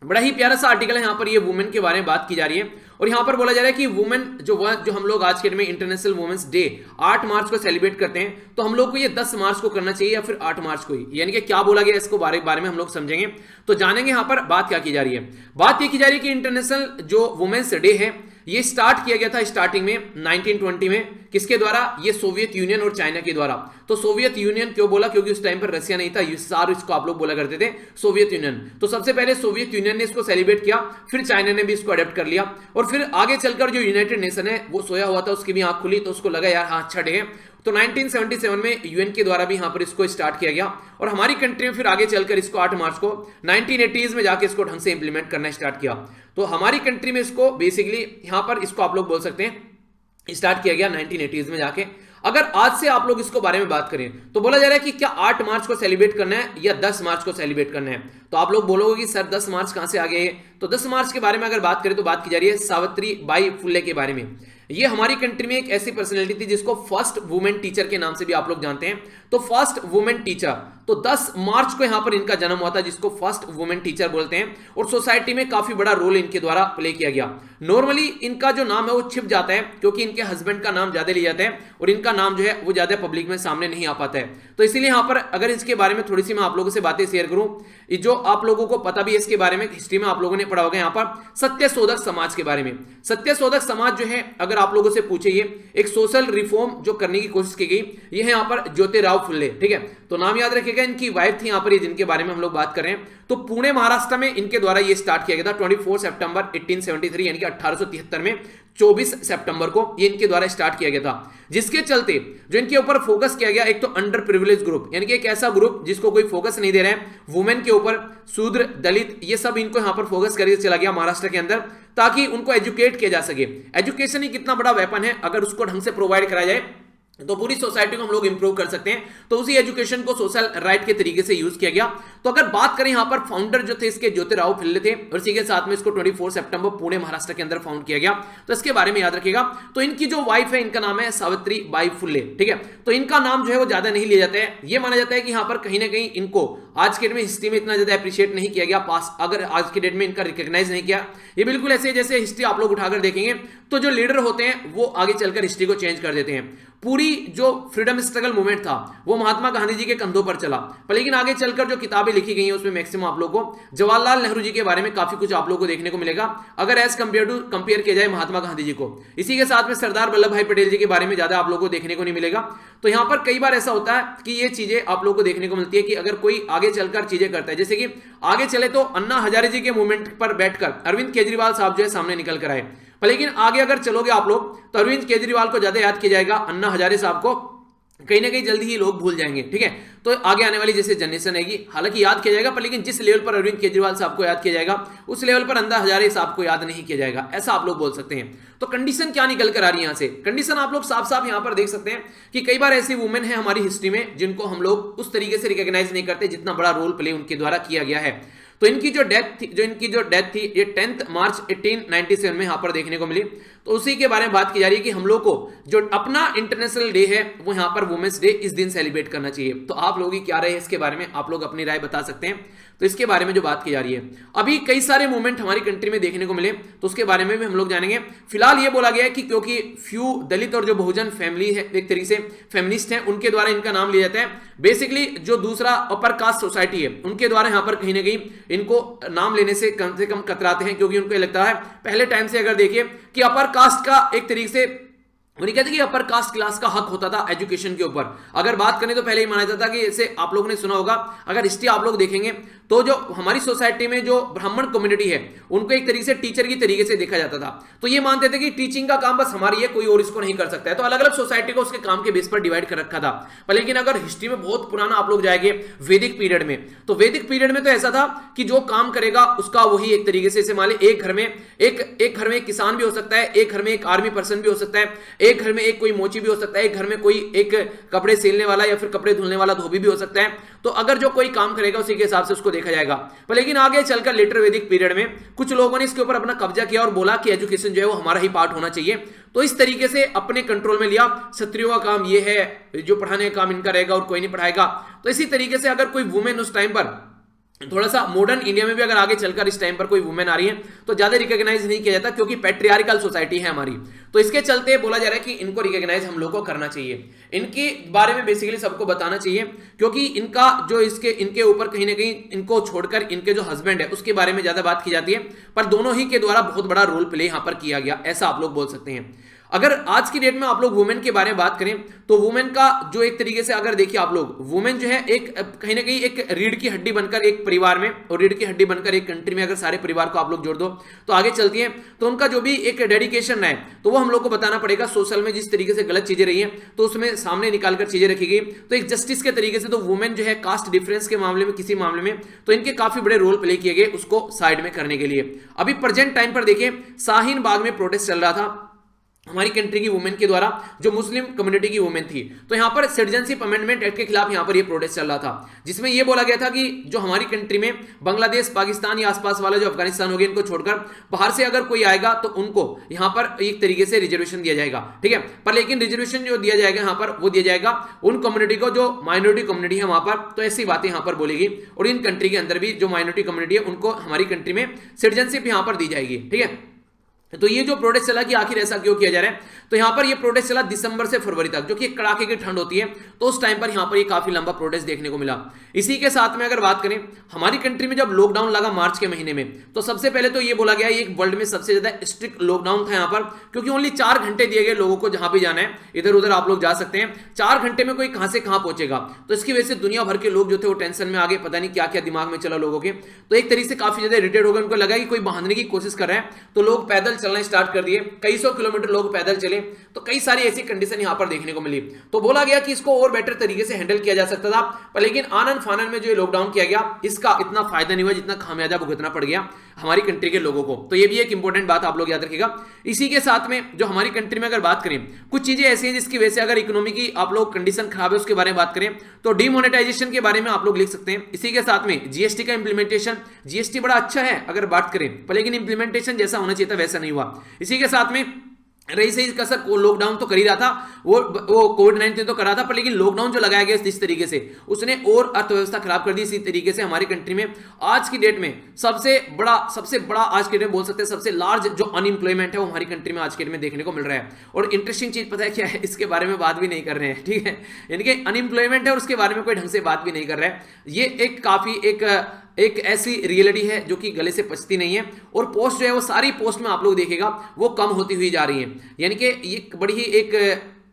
[SPEAKER 1] बड़ा ही प्यारा सा आर्टिकल है, यहाँ पर ये वुमेन के बारे में बात की जा रही है और यहाँ पर बोला जा रहा है कि वुमेन जो हम लोग आज के दिन में इंटरनेशनल वुमेन्स डे 8 मार्च को सेलिब्रेट करते हैं, तो हम लोग को ये 10 मार्च को करना चाहिए या फिर 8 मार्च को ही, यानी कि क्या बोला गया इसको बारे में हम लोग समझेंगे। तो जानेंगे यहाँ पर बात क्या की जा रही है। बात ये की जा रही है कि इंटरनेशनल जो वुमेन्स डे है ये स्टार्ट किया गया था स्टार्टिंग में 1920 में, किसके द्वारा? ये सोवियत यूनियन और चाइना के द्वारा। तो सोवियत यूनियन क्यों बोला? क्योंकि उस टाइम पर रशिया नहीं था, यूएसएसआर इसको आप लोग बोला करते थे, सोवियत यूनियन। तो सबसे पहले सोवियत यूनियन ने इसको सेलिब्रेट किया, फिर चाइना ने भी इसको अडॉप्ट कर लिया, और फिर आगे चलकर जो यूनाइटेड नेशन है वो सोया हुआ था, उसकी भी आंख खुली तो उसको लगा यार हाँ अच्छा डे है। तो 1977 में यूएन के द्वारा भी यहां पर इसको स्टार्ट किया गया और हमारी कंट्री में फिर आगे चलकर इसको 8 मार्च को 1980s में जाके इसको ढंग से इंप्लीमेंट करना स्टार्ट किया। तो हमारी कंट्री में इसको बेसिकली यहां पर इसको आप लोग बोल सकते हैं स्टार्ट किया गया 1980s में जाके। अगर आज से आप लोग इसको बारे में बात करें तो बोला जा रहा है कि क्या 8 मार्च को सेलिब्रेट करना है या 10 मार्च को सेलिब्रेट करना है। तो आप लोग बोलोगे कि सर 10 मार्च कहां से आ गए? तो 10 मार्च के बारे में अगर बात करें तो बात की जा रही है सावित्री बाई फुले के बारे में। ये हमारी कंट्री में एक ऐसी पर्सनैलिटी थी जिसको फर्स्ट वुमेन टीचर के नाम से भी आप लोग जानते हैं। तो फर्स्ट वुमेन टीचर, तो 10 मार्च को यहां पर इनका जन्म हुआ था, जिसको फर्स्ट वुमेन टीचर बोलते हैं, और सोसाइटी में काफी बड़ा रोल इनके द्वारा प्ले किया गया। नॉर्मली इनका जो नाम है वो छिप जाता है क्योंकि इनके हस्बैंड का नाम ज्यादा लिया जाता है और इनका नाम जो है वो ज्यादा पब्लिक में सामने नहीं आ पाता है। तो इसीलिए यहां पर अगर इसके बारे में थोड़ी सी मैं आप लोगों से बातें शेयर करूं, जो आप लोगों को पता भी है इसके बारे में, हिस्ट्री में आप लोगों ने पढ़ा होगा यहां पर सत्यशोधक समाज के बारे में। सत्यशोधक समाज जो है अगर आप लोगों से पूछे, ये एक सोशल रिफॉर्म जो करने की कोशिश की गई, ये है यहां पर ज्योतिराव फुले। ठीक है, तो नाम याद रखिएगा, इनकी वाइफ थी यहां पर, ये जिनके बारे में हम लोग बात कर रहे हैं। तो पुणे महाराष्ट्र में इनके द्वारा ये स्टार्ट किया गया था 24 सितंबर 1873 यानी कि 1873 में 24 सितंबर को ये इनके द्वारा स्टार्ट किया गया था, जिसके चलते जो इनके ऊपर फोकस किया गया, एक तो अंडर प्रिविलेज ग्रुप, यानी कि एक ऐसा ग्रुप जिसको कोई फोकस नहीं दे रहे हैं वुमेन के ऊपर, शूद्र, दलित, ये सब इनको यहां पर फोकस करके चला गया महाराष्ट्र के अंदर, ताकि उनको एजुकेट किया जा सके। एजुकेशन ही कितना बड़ा वेपन है, अगर उसको ढंग से प्रोवाइड कराया जाए तो पूरी सोसाइटी को हम लोग इंप्रूव कर सकते हैं। तो उसी एजुकेशन को सोशल राइट के तरीके से यूज किया गया। तो अगर बात करें यहां पर फाउंडर जो थे इसके ज्योतिराव फुले थे, और इसी के साथ में इसको 24 सितंबर पुणे महाराष्ट्र के अंदर फाउंड किया गया। तो इसके बारे में याद रखिएगा। तो इनकी जो वाइफ है इनका नाम है सावित्री बाई फुले। ठीक है, तो इनका नाम जो है वो ज्यादा नहीं लिया जाता है। ये माना जाता है कि यहां पर कहीं ना कहीं इनको आज के डेट में हिस्ट्री में इतना ज्यादा अप्रिशिएट नहीं किया गया, पास अगर आज के डेट में इनका रिकॉग्नाइज नहीं किया। ये बिल्कुल ऐसे जैसे हिस्ट्री आप लोग उठाकर देखेंगे तो जो लीडर होते हैं वो आगे चलकर हिस्ट्री को चेंज कर देते हैं। पूरी जो फ्रीडम स्ट्रगल मूवमेंट था वो महात्मा गांधी जी के कंधों पर चला। पर लेकिन आगे चलकर जो किताबें लिखी गई हैं उसमें मैक्सिमम आप लोगों को जवाहरलाल नेहरू जी के बारे में काफी कुछ आप लोगों को देखने को मिलेगा, अगर एज कंपेयर किया जाए महात्मा गांधी जी को। इसी के साथ में सरदार वल्लभ भाई पटेल जी के बारे में ज्यादा आप लोगों को देखने को नहीं मिलेगा। तो यहां पर कई बार ऐसा होता है कि ये चीजें आप लोगों को देखने को मिलती है कि अगर कोई आगे चलकर चीजें करता है, जैसे कि आगे चले तो अन्ना हजारे जी के मूवमेंट पर बैठकर अरविंद केजरीवाल साहब जो है सामने निकल कर आए। पर लेकिन आगे अगर चलोगे आप लोग तो अरविंद केजरीवाल को ज्यादा याद किया जाएगा, अन्ना हजारे साहब को कहीं ना कहीं जल्दी ही लोग भूल जाएंगे। ठीक है, तो आगे आने वाली जैसे जनरेशन आएगी हालांकि याद किया जाएगा, पर लेकिन जिस लेवल पर अरविंद केजरीवाल साहब को याद किया जाएगा उस लेवल पर अन्ना हजारे साहब को याद नहीं किया जाएगा, ऐसा आप लोग बोल सकते हैं। तो कंडीशन क्या निकल कर आ रही है यहां से, कंडीशन आप लोग साफ साफ यहां पर देख सकते हैं कि कई बार ऐसी वुमेन है हमारी हिस्ट्री में जिनको हम लोग उस तरीके से रिकॉग्नाइज नहीं करते जितना बड़ा रोल प्ले उनके द्वारा किया गया है। तो इनकी जो डेथ थी ये 10 मार्च 1897 में यहां पर देखने को मिली। तो उसी के बारे में बात की जा रही है कि हम लोग को जो अपना इंटरनेशनल डे है वो यहां पर वुमेन्स डे इस दिन सेलिब्रेट करना चाहिए। तो आप लोगों की क्या राय है इसके बारे में, आप लोग अपनी राय बता सकते हैं। तो इसके बारे में जो बात की जा रही है, अभी कई सारे मूवमेंट हमारी कंट्री में देखने को मिले तो उसके बारे में भी हम लोग जानेंगे। फिलहाल ये बोला गया है कि क्योंकि फ्यू दलित और जो बहुजन फैमिली है एक तरीके से फेमिनिस्ट है उनके द्वारा इनका नाम लिया जाता है। बेसिकली जो दूसरा अपर कास्ट सोसाइटी है उनके द्वारा यहां पर कहीं ना कहीं इनको नाम लेने से कम कतराते हैं, क्योंकि उनको लगता है पहले टाइम से अगर देखिए कि अपर कास्ट का एक तरीके से उन्हें कहते हैं कि अपर कास्ट क्लास का हक होता था एजुकेशन के ऊपर। अगर बात करें तो पहले ही माना जाता था कि जैसे आप लोगों ने सुना होगा, अगर हिस्ट्री आप लोग देखेंगे तो जो हमारी सोसाइटी में जो ब्राह्मण कम्युनिटी है उनको एक तरीके से टीचर की तरीके से देखा जाता था। तो ये मानते थे कि टीचिंग का काम बस हमारी है, कोई और इसको नहीं कर सकता है। तो अलग अलग सोसाइटी को उसके काम के बेस पर डिवाइड कर रखा था। पर लेकिन अगर हिस्ट्री में बहुत पुराना आप लोग जाएंगे वैदिक पीरियड में, तो वैदिक पीरियड में तो ऐसा था कि जो काम करेगा उसका वही एक तरीके से मान ली एक घर में एक किसान भी हो सकता है, एक घर में एक आर्मी पर्सन भी हो सकता है, एक घर में एक कोई मोची भी हो सकता है, एक घर में कोई एक कपड़े सिलने वाला या फिर कपड़े धुलने वाला धोबी भी हो सकता है। तो अगर जो कोई काम करेगा उसी के हिसाब से उसको देखा जाएगा। पर लेकिन आगे चलकर लेटर वैदिक पीरियड में कुछ लोगों ने इसके ऊपर अपना कब्जा किया और बोला कि एजुकेशन जो है वो हमारा ही पार्ट होना चाहिए। तो इस तरीके से अपने कंट्रोल में लिया, क्षत्रियों का काम ये है, जो पढ़ाने का काम इनका रहेगा और कोई नहीं पढ़ाएगा। तो इसी तरीके से अगर कोई वुमेन उस टाइम पर थोड़ा सा मॉडर्न इंडिया में भी अगर आगे चलकर इस टाइम पर कोई वुमेन आ रही है तो ज्यादा रिकॉग्नाइज नहीं किया जाता, क्योंकि पैट्रियार्कल सोसाइटी है हमारी। तो इसके चलते बोला जा रहा है कि इनको रिकॉग्नाइज हम लोग को करना चाहिए, इनके बारे में बेसिकली सबको बताना चाहिए, क्योंकि इनका जो इनके ऊपर कहीं ना कहीं इनको छोड़कर इनके जो हस्बैंड है उसके बारे में ज्यादा बात की जाती है, पर दोनों ही के द्वारा बहुत बड़ा रोल प्ले यहां पर किया गया, ऐसा आप लोग बोल सकते हैं। अगर आज की डेट में आप लोग वुमेन के बारे में बात करें तो वुमेन का जो एक तरीके से अगर देखिए आप लोग, वुमेन जो है एक कहीं ना कहीं एक रीढ़ की हड्डी बनकर एक परिवार में और रीढ़ की हड्डी बनकर एक कंट्री में अगर सारे परिवार को आप लोग जोड़ दो तो आगे चलती है। तो उनका जो भी एक डेडिकेशन है तो वो हम लोग को बताना पड़ेगा। सोशल में जिस तरीके से गलत चीजें रही हैं तो उसमें सामने निकालकर चीजें रखी गई। तो एक जस्टिस के तरीके से तो वुमेन जो है कास्ट डिफरेंस के मामले में किसी मामले में तो इनके काफी बड़े रोल प्ले किए गए उसको साइड में करने के लिए। अभी प्रेजेंट टाइम पर देखिए शाहीन बाग में प्रोटेस्ट चल रहा था हमारी कंट्री की वुमेन के द्वारा, जो मुस्लिम कम्युनिटी की वुमेन थी। तो यहां पर सिटीजनशिप अमेंडमेंट एक्ट के खिलाफ यहां पर ये प्रोटेस्ट चल रहा था, जिसमें यह बोला गया था कि जो हमारी कंट्री में बांग्लादेश, पाकिस्तान या आसपास वाला जो अफगानिस्तान हो गया इनको छोड़कर बाहर से अगर कोई आएगा तो उनको यहां पर एक तरीके से रिजर्वेशन दिया जाएगा। ठीक है, पर लेकिन रिजर्वेशन जो दिया जाएगा यहां पर वो दिया जाएगा उन कम्युनिटी को जो माइनॉरिटी कम्युनिटी है वहां पर। तो ऐसी बातें यहां पर बोलेगी और इन कंट्री के अंदर भी जो माइनॉरिटी कम्युनिटी है उनको हमारी कंट्री में सिटीजनशिप यहां पर दी जाएगी। ठीक है, तो ये जो प्रोटेस्ट चला कि आखिर ऐसा क्यों किया जा रहा है, तो यहां पर ये प्रोटेस्ट चला दिसंबर से फरवरी तक, जो कि कड़ाके की ठंड होती है। तो उस टाइम पर यहां पर ये काफी लंबा प्रोटेस्ट देखने को मिला। इसी के साथ में अगर बात करें हमारी कंट्री में जब लॉकडाउन लगा मार्च के महीने में, तो सबसे पहले तो ये बोला गया ये वर्ल्ड में सबसे ज्यादा स्ट्रिक्ट लॉकडाउन था यहां पर, क्योंकि ओनली 4 घंटे दिए गए लोगों को जहां भी जाना है, इधर उधर आप लोग जा सकते हैं। 4 घंटे में कोई कहां से कहां पहुंचेगा। तो इसकी वजह से दुनिया भर के लोग जो थे वो टेंशन में आ गए, पता नहीं क्या क्या दिमाग में चला लोगों के। तो एक तरीके से काफी ज्यादा इरिटेट हो गए, उनको लगा कि कोई बहाने की कोशिश कर रहे हैं, तो लोग पैदल चलना स्टार्ट कर दिए। कई सौ किलोमीटर लोग पैदल चले। तो कई सारी ऐसी कंडीशन यहां पर देखने को मिली। तो बोला गया कि इसको और बेटर तरीके से हैंडल किया जा सकता था, पर लेकिन आनन फानन में जो लॉकडाउन किया गया इसका इतना फायदा नहीं हुआ जितना खामियाजा भुगतना पड़ गया हमारी कंट्री के लोगों को। तो ये भी एक इंपॉर्टेंट बात आप लोग याद रखिएगा। इसी के साथ में जो हमारी कंट्री में अगर बात करें कुछ चीजें ऐसी हैं जिसकी वजह से अगर इकोनॉमी की आप लोग कंडीशन खराब है उसके बारे में बात करें तो डीमोनेटाइजेशन के बारे में आप लोग लिख सकते हैं। इसी के साथ में जीएसटी का इंप्लीमेंटेशन, जीएसटी बड़ा अच्छा है अगर बात करें, पर लेकिन इंप्लीमेंटेशन जैसा होना चाहिए था वैसा नहीं हुआ। इसी के साथ में रही सही कसर, वो लॉकडाउन तो कर ही रहा था, वो कोविड-19 तो कर रहा था, पर लेकिन लॉकडाउन जो लगाया गया इस तरीके से उसने और अर्थव्यवस्था खराब कर दी। इसी तरीके से हमारी कंट्री में आज की डेट में सबसे बड़ा आज की डेट में बोल सकते हैं सबसे लार्ज जो अनएम्प्लॉयमेंट है वो हमारी कंट्री में आज के डेट में देखने को मिल रहा है। और इंटरेस्टिंग चीज पता है क्या है, इसके बारे में बात भी नहीं कर रहे हैं, ठीक है, यानी कि अनएम्प्लॉयमेंट है और उसके बारे में कोई ढंग से बात भी नहीं कर रहा है। ये एक काफी एक ऐसी रियलिटी है जो कि गले से पचती नहीं है। और पोस्ट जो है वो सारी पोस्ट में आप लोग देखेगा वो कम होती हुई जा रही है, यानी कि ये बड़ी ही एक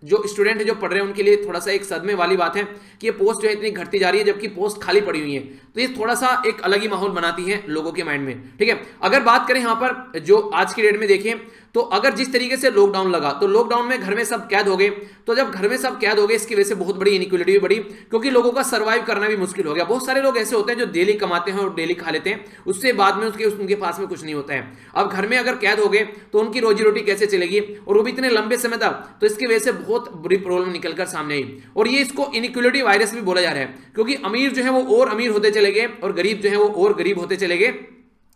[SPEAKER 1] जो स्टूडेंट है जो पढ़ रहे हैं उनके लिए थोड़ा सा एक सदमे वाली बात है कि ये पोस्ट जो है इतनी घटती जा रही है जबकि पोस्ट खाली पड़ी हुई है। तो ये थोड़ा सा एक अलग ही माहौल बनाती है लोगों के माइंड में, ठीक है। अगर बात करें यहाँ पर जो आज की डेट में देखें तो अगर जिस तरीके से लॉकडाउन लगा तो लॉकडाउन में घर में सब कैद हो गए, तो जब घर में सब कैद हो गए इसकी वजह से बहुत बड़ी इनइक्वालिटी भी बढ़ी, क्योंकि लोगों का सर्वाइव करना भी मुश्किल हो गया। बहुत सारे लोग ऐसे होते हैं जो डेली कमाते हैं और डेली खा लेते हैं, उससे बाद में उनके पास में कुछ नहीं होता है। अब घर में अगर कैद हो गए तो उनकी रोजी रोटी कैसे चलेगी, और वो भी इतने लंबे समय तक, तो इसकी वजह से बहुत बुरी प्रॉब्लम निकलकर सामने आई। और ये इसको इनइक्वालिटी वायरस भी बोला जा रहा है, क्योंकि अमीर जो है वो और अमीर होते चले गए और गरीब जो है वो और गरीब होते चले गए।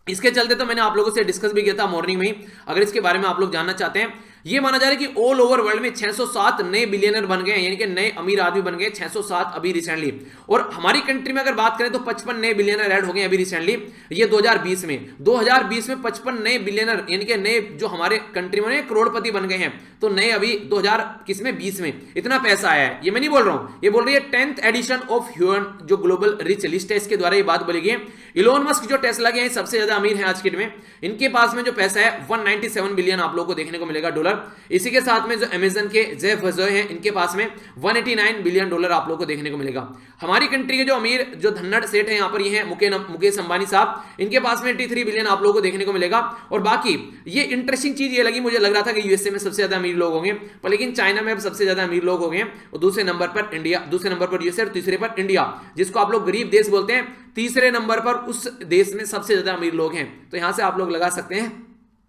[SPEAKER 1] इसके चलते तो मैंने आप लोगों से डिस्कस भी किया था मॉर्निंग में ही, अगर इसके बारे में आप लोग जानना चाहते हैं। ये माना जा रहा है कि ऑल ओवर वर्ल्ड में 607 नए बिलियनर बन गए, यानी कि नए अमीर आदमी बन गए 607 अभी रिसेंटली। और हमारी कंट्री में अगर बात करें तो 55 नए बिलियनर ऐड हो गए अभी रिसेंटली, ये 2020 में 55 नए बिलियनर यानी कि नए जो हमारे कंट्री में करोड़पति बन गए हैं। तो नए अभी 2020 में इतना पैसा आया है। ये मैं नहीं बोल रहा हूं, ये बोल रही है 10th एडिशन ऑफ ह्यूमन जो ग्लोबल रिच लिस्ट है, इसके द्वारा ये बात बोली गई है। इलोन मस्क जो टेस्ला के हैं सबसे ज्यादा अमीर है आज के डेट में, इनके पास में जो पैसा है 197 बिलियन आप लोगों को देखने को मिलेगा डॉलर। इसी के साथ में जो अमेजन के जेफ बेजोस हैं इनके पास में 189 बिलियन डॉलर आप लोगों को देखने को मिलेगा। हमारी कंट्री के जो अमीर जो धन्नड़ सेठ है यहाँ पर ये है मुकेश अंबानी साहब, इनके पास में 83 बिलियन आप लोगों को देखने को मिलेगा। और बाकी ये इंटरेस्टिंग चीज ये लगी, मुझे लग रहा था कि यूएसए में सबसे ज्यादा अमीर लोग होंगे, पर लेकिन चाइना में अब सबसे ज्यादा अमीर लोग हो गए हैं। और दूसरे नंबर पर इंडिया, दूसरे नंबर पर यूएसए और तीसरे पर इंडिया, जिसको आप लोग गरीब देश बोलते हैं, तीसरे नंबर पर उस देश में सबसे ज्यादा अमीर लोग हैं। तो यहां से आप लोग लगा सकते हैं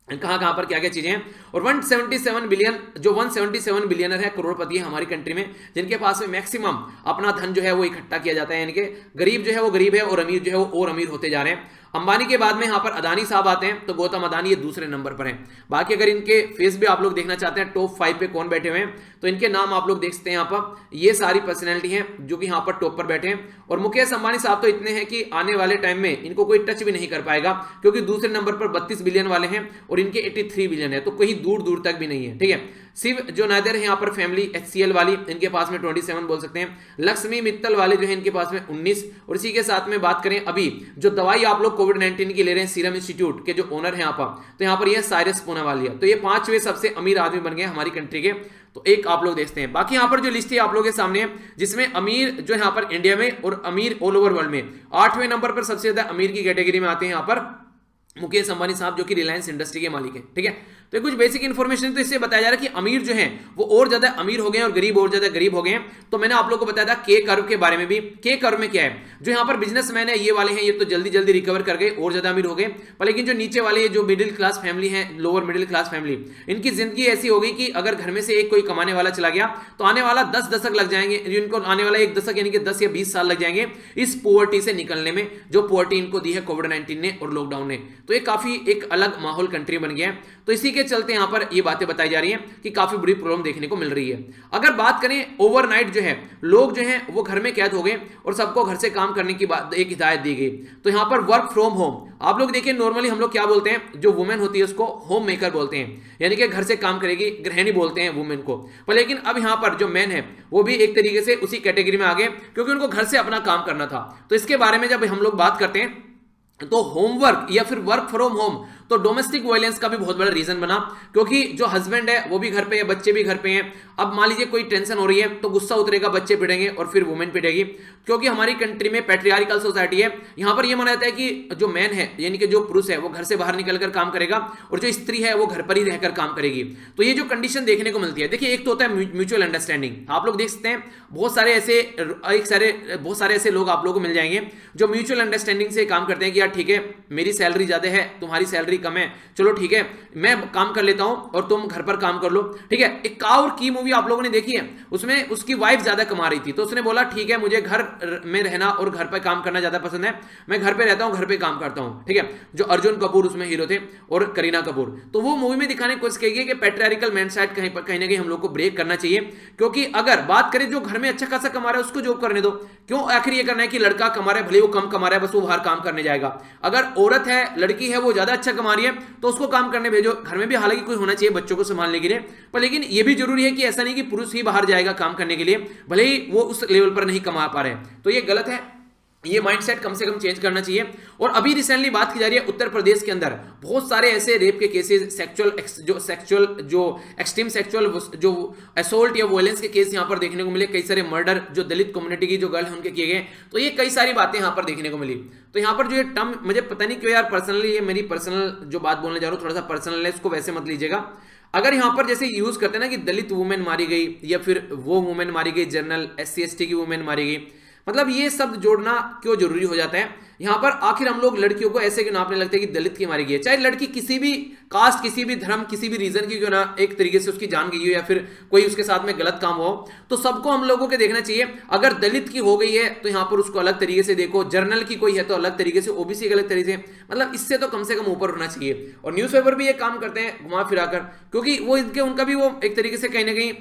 [SPEAKER 1] कहां पर क्या क्या चीजें हैं। और 177 बिलियन जो 177 बिलियनर है करोड़पति है हमारी कंट्री में, जिनके पास में मैक्सिमम अपना धन जो है वो इकट्ठा किया जाता है, यानी कि गरीब जो है वो गरीब है और अमीर जो है वो और अमीर होते जा रहे हैं। अंबानी के बाद में यहाँ पर अदानी साहब आते हैं, तो गौतम अदानी ये दूसरे नंबर पर हैं। बाकी अगर इनके फेस भी आप लोग देखना चाहते हैं टॉप 5 पे कौन बैठे हुए हैं, तो इनके नाम आप लोग देख सकते हैं यहाँ पर। ये सारी पर्सनैलिटी हैं जो कि यहाँ पर टॉप पर बैठे हैं। और मुकेश अंबानी साहब तो इतने हैं कि आने वाले टाइम में इनको कोई टच भी नहीं कर पाएगा, क्योंकि दूसरे नंबर पर 32 बिलियन वाले हैं और इनके 83 बिलियन है, तो कहीं दूर दूर तक भी नहीं है, ठीक है। शिव जो नादर है यहाँ पर फैमिली HCL वाली, इनके पास में 27 बोल सकते हैं। लक्ष्मी मित्तल वाले जो है इनके पास में 19। और इसी के साथ में बात करें अभी जो दवाई आप लोग कोविड-19 की ले रहे हैं सीरम इंस्टीट्यूट के जो ओनर है यहाँ पर, तो यहाँ पर ये साइरस पूनावालिया, तो ये 5वें सबसे अमीर आदमी बन गए हमारी कंट्री के। तो एक आप लोग देखते हैं। बाकी यहाँ पर जो लिस्ट है आप लोगों के सामने है, जिसमें अमीर जो यहाँ पर इंडिया में और अमीर ऑल ओवर वर्ल्ड में 8वें नंबर पर सबसे ज्यादा अमीर की कैटेगरी में आते हैं यहाँ पर मुकेश अंबानी साहब, जो कि रिलायंस इंडस्ट्री के मालिक हैं, ठीक है। तो कुछ बेसिक इन्फॉर्मेशन तो इससे बताया जा रहा है कि अमीर जो हैं वो और ज्यादा अमीर हो गए हैं और गरीब और ज्यादा गरीब हो गए हैं। तो मैंने आप लोगों को बताया था के कर्व के बारे में भी। के कर्व में क्या है, जो यहाँ पर बिजनेसमैन है ये वाले हैं, ये तो जल्दी जल्दी रिकवर कर गए और ज्यादा अमीर हो गए। पर लेकिन जो नीचे वाले जो मिडिल क्लास फैमिली है, लोअर मिडिल क्लास फैमिली, इनकी जिंदगी ऐसी हो गई कि अगर घर में से एक कोई कमाने वाला चला गया तो आने वाला 10 दशक लग जाएंगे, इनको आने वाला 1 दशक यानी कि 10 या 20 साल लग जाएंगे इस पॉवर्टी से निकलने में, जो पॉवर्टी इनको दी है कोविड-19 ने और लॉकडाउन ने। तो ये काफी एक अलग माहौल कंट्री बन गया है। तो इसी के चलते यहाँ पर ये बातें बताई जा रही हैं कि काफी बुरी प्रॉब्लम देखने को मिल रही है। अगर बात करें ओवरनाइट जो है लोग जो हैं वो घर में कैद हो गए और सबको घर से काम करने की बात एक हिदायत दी गई। तो यहाँ पर वर्क फ्रॉम होम आप लोग देखिए, नॉर्मली हम लोग क्या बोलते हैं, जो वुमेन होती है उसको होम मेकर बोलते हैं, यानी कि घर से काम करेगी, गृहिणी बोलते हैं वुमेन को। पर लेकिन अब यहाँ पर जो मैन है वो भी एक तरीके से उसी कैटेगरी में आ गए, क्योंकि उनको घर से अपना काम करना था। तो इसके बारे में जब हम लोग बात करते हैं तो होमवर्क या फिर वर्क फ्रॉम होम तो डोमेस्टिक वायलेंस का भी बहुत बड़ा रीजन बना, क्योंकि जो हस्बैंड है वो भी घर पे है, बच्चे भी घर पे हैं। अब मान लीजिए कोई टेंशन हो रही है तो गुस्सा उतरेगा, बच्चे पिटेंगे और फिर वुमेन पिटेगी, क्योंकि हमारी कंट्री में पैट्रियार्कल सोसाइटी है। यहाँ पर यह माना जाता है कि जो मैन है यानी कि जो पुरुष है वो घर से बाहर निकलकर काम करेगा और जो स्त्री है वो घर पर ही रहकर काम करेगी। तो ये जो कंडीशन देखने को मिलती है, देखिए एक तो होता है म्यूचुअल अंडरस्टैंडिंग। आप लोग देख सकते हैं बहुत सारे ऐसे लोग आप लोगों को मिल जाएंगे जो म्यूचुअल अंडरस्टैंडिंग से काम करते हैं कि यार ठीक है, मेरी सैलरी ज्यादा है, तुम्हारी सैलरी कम है, चलो ठीक है मैं काम कर लेता हूं और तुम घर पर काम कर लो, ठीक है। एक काव और की मूवी आप लोगों ने देखी है, उसमें उसकी वाइफ ज्यादा कमा रही थी, तो उसने बोला ठीक है मुझे घर में रहना और घर पर काम करना ज्यादा पसंद है, मैं घर पे रहता हूं, घर पे काम करता हूं, ठीक है। जो अर्जुन कपूर उसमें हीरो थे और करीना कपूर, तो वो मूवी में दिखाने की कोशिश की है कि पेट्रियार्कल माइंडसेट कहीं ना कहीं हम लोग को ब्रेक करना चाहिए, क्योंकि अगर बात करें जो घर में अच्छा खासा कमा रहा है उसको जॉब करने दो, क्यों आखिर ये करना है कि लड़का कमा रहा है भले वो कम कमा रहा है बस वो बाहर काम करने जाएगा। अगर औरत है, लड़की है, वो ज्यादा अच्छा कमा रही है तो उसको काम करने भेजो। घर में भी हालांकि कोई होना चाहिए बच्चों को संभालने के लिए, पर लेकिन ये भी जरूरी है कि ऐसा नहीं कि पुरुष ही बाहर जाएगा काम करने के लिए भले ही वो उस लेवल पर नहीं कमा पा रहे हैं, तो ये गलत है। ये माइंडसेट कम से कम चेंज करना चाहिए। और अभी रिसेंटली बात की जा रही है उत्तर प्रदेश के अंदर बहुत सारे ऐसे रेप के केसेस, सेक्सुअल जो एक्सट्रीम सेक्सुअल जो असोल्ट या वायलेंस के केस यहां पर देखने को मिले, कई सारे मर्डर जो दलित कम्युनिटी की जो गर्ल है उनके किए गए, तो ये कई सारी बातें यहां पर देखने को मिली। तो यहां पर जो ये टर्म मुझे पता नहीं क्यों यार, पर्सनली ये मेरी पर्सनल जो बात बोलने जा रहा हूं थोड़ा सा पर्सनल है, इसको वैसे मत लीजिएगा। अगर यहां पर जैसे यूज करते हैं ना कि दलित वुमेन मारी गई या फिर वो वुमेन मारी गई, जनरल SC ST की वुमेन मारी गई, मतलब ये शब्द जोड़ना क्यों जरूरी हो जाता है यहां पर? आखिर हम लोग लड़कियों को ऐसे क्यों नापने लगते हैं कि दलित की मारी गई है, चाहे लड़की किसी भी कास्ट, किसी भी धर्म, किसी भी रीजन की क्यों ना एक तरीके से उसकी जान गई हो या फिर कोई उसके साथ में गलत काम हो, तो सबको हम लोगों के देखना चाहिए। अगर दलित की हो गई है तो यहां पर उसको अलग तरीके से देखो, जर्नल की कोई है तो अलग तरीके से, OBC एक अलग तरीके से, मतलब इससे तो कम से कम ऊपर होना चाहिए। और न्यूज़पेपर भी ये काम करते हैं घुमा फिराकर, क्योंकि वो इनके उनका भी वो एक तरीके से कहीं ना कहीं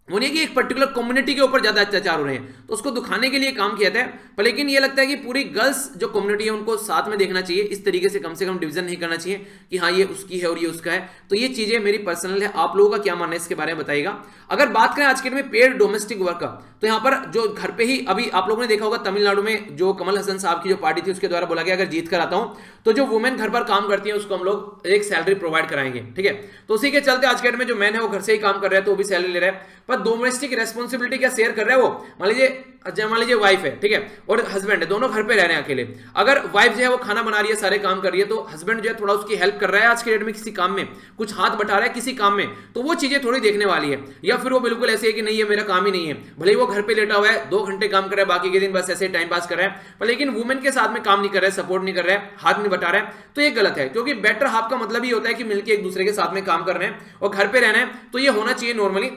[SPEAKER 1] वो नहीं कि एक पर्टिकुलर कम्युनिटी के ऊपर ज्यादा अत्याचार हो रहे हैं तो उसको दिखाने के लिए काम किया था, पर लेकिन ये लगता है कि पूरी गर्ल्स जो कम्युनिटी है उनको साथ में देखना चाहिए, इस तरीके से कम डिवीजन नहीं करना चाहिए कि हाँ ये उसकी है और ये उसका है। तो ये चीजें मेरी पर्सनल है, आप लोगों का क्या मानना है इसके बारे में बताइएगा। अगर बात करें आज के डेट में पेड डोमेस्टिक वर्क का, तो यहाँ पर जो घर पे ही अभी आप लोगों ने देखा होगा तमिलनाडु में जो कमल हसन साहब की जो पार्टी थी उसके द्वारा बोला गया अगर जीत कर आता हूं तो जो वुमेन घर पर काम करती है उसको हम लोग एक सैलरी प्रोवाइड कराएंगे, ठीक है। तो उसी के चलते आज के डेट में जो मैन है वो घर से ही काम कर रहा है तो वो भी सैलरी ले रहा है, पर डोमेस्टिक रेस्पॉन्सिबिलिटी क्या शेयर कर रहा है वो, मान लीजिए वाइफ है, ठीक है, और हस्बैंड है, दोनों घर पे रह रहे हैं अकेले। अगर वाइफ जो है वो खाना बना रही है, सारे काम कर रही है, तो हस्बैंड जो है थोड़ा उसकी हेल्प कर रहा है आज के डेट में किसी काम में, कुछ हाथ बटा रहा है किसी काम में, तो वो चीजें थोड़ी देखने वाली है। या फिर वो बिल्कुल ऐसे है कि नहीं ये मेरा काम ही नहीं है, भले ही वो घर पे लेटा हुआ है 2 घंटे काम कर रहा है, बाकी के दिन बस ऐसे टाइम पास कर रहा है, पर लेकिन वुमेन के साथ में काम नहीं कर रहा है, सपोर्ट नहीं कर रहा है, हाथ नहीं बटा रहा है, तो ये गलत है। क्योंकि बेटर हाफ का मतलब ही होता है कि मिलकर एक दूसरे के साथ में काम कर रहे हैं और घर पे रहना है, तो ये होना चाहिए नॉर्मली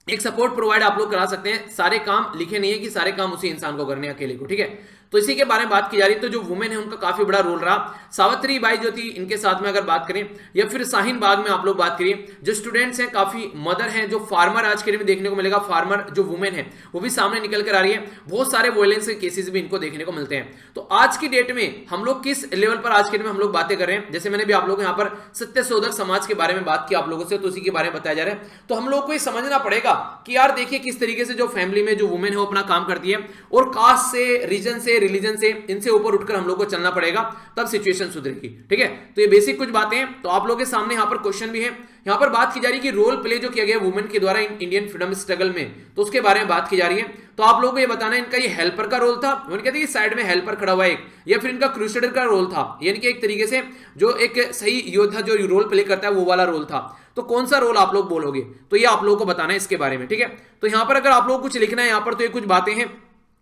[SPEAKER 1] एक सपोर्ट प्रोवाइड आप लोग करा सकते हैं। सारे काम लिखे नहीं है कि सारे काम उसी इंसान को करने अकेले को, ठीक है। तो इसी के बारे में बात की जा रही है। तो जो वुमेन है उनका काफी बड़ा रोल रहा। सावित्री बाई जो थी इनके साथ में अगर बात करें, या फिर शाहीन बाग में आप लोग बात करिए, जो स्टूडेंट्स हैं काफी मदर हैं, जो फार्मर आज के डेट में देखने को मिलेगा, फार्मर जो वुमेन है वो भी सामने निकल कर आ रही है। बहुत सारे वायलेंस के केसेस भी इनको देखने को मिलते हैं। तो आज की डेट में हम लोग किस लेवल पर आज के डेट में हम लोग बातें कर रहे हैं, जैसे मैंने भी आप लोग यहाँ पर सत्यशोधक समाज के बारे में बात की आप लोगों से, तो उसी के बारे में बताया जा रहा है। तो हम लोग को ये समझना पड़ेगा कि यार देखिए किस तरीके से जो फैमिली में जो वुमेन है वो अपना काम करती है, और कास्ट से, रीजन से, रिलीजन से, इनसे ऊपर उठकर हम लोग को चलना पड़ेगा, तब सिचुएशन सुधरेगी, ठीक है। तो ये बेसिक कुछ बातें हैं। तो आप लोगों के सामने यहाँ पर क्वेश्चन भी है। यहाँ पर बात की जा रही है कि रोल प्ले जो किया गया वुमेन के द्वारा इंडियन फ्रीडम स्ट्रगल में, तो उसके बारे में बात की जा रही है। तो आप लोगों को ये बताना है इनका ये हेल्पर का रोल था, उन्होंने कहते हैं साइड में हेल्पर खड़ा हुआ एक, या फिर इनका क्रूसेडर का रोल था, यानी कि एक तरीके से जो एक सही योद्धा जो रोल प्ले करता है वो वाला रोल था। तो कौन सा रोल आप लोग बोलोगे, तो ये आप लोगों को बताना है इसके बारे में, ठीक है। तो यहाँ पर अगर आप लोग कुछ लिखना है यहाँ पर, तो ये कुछ बातें हैं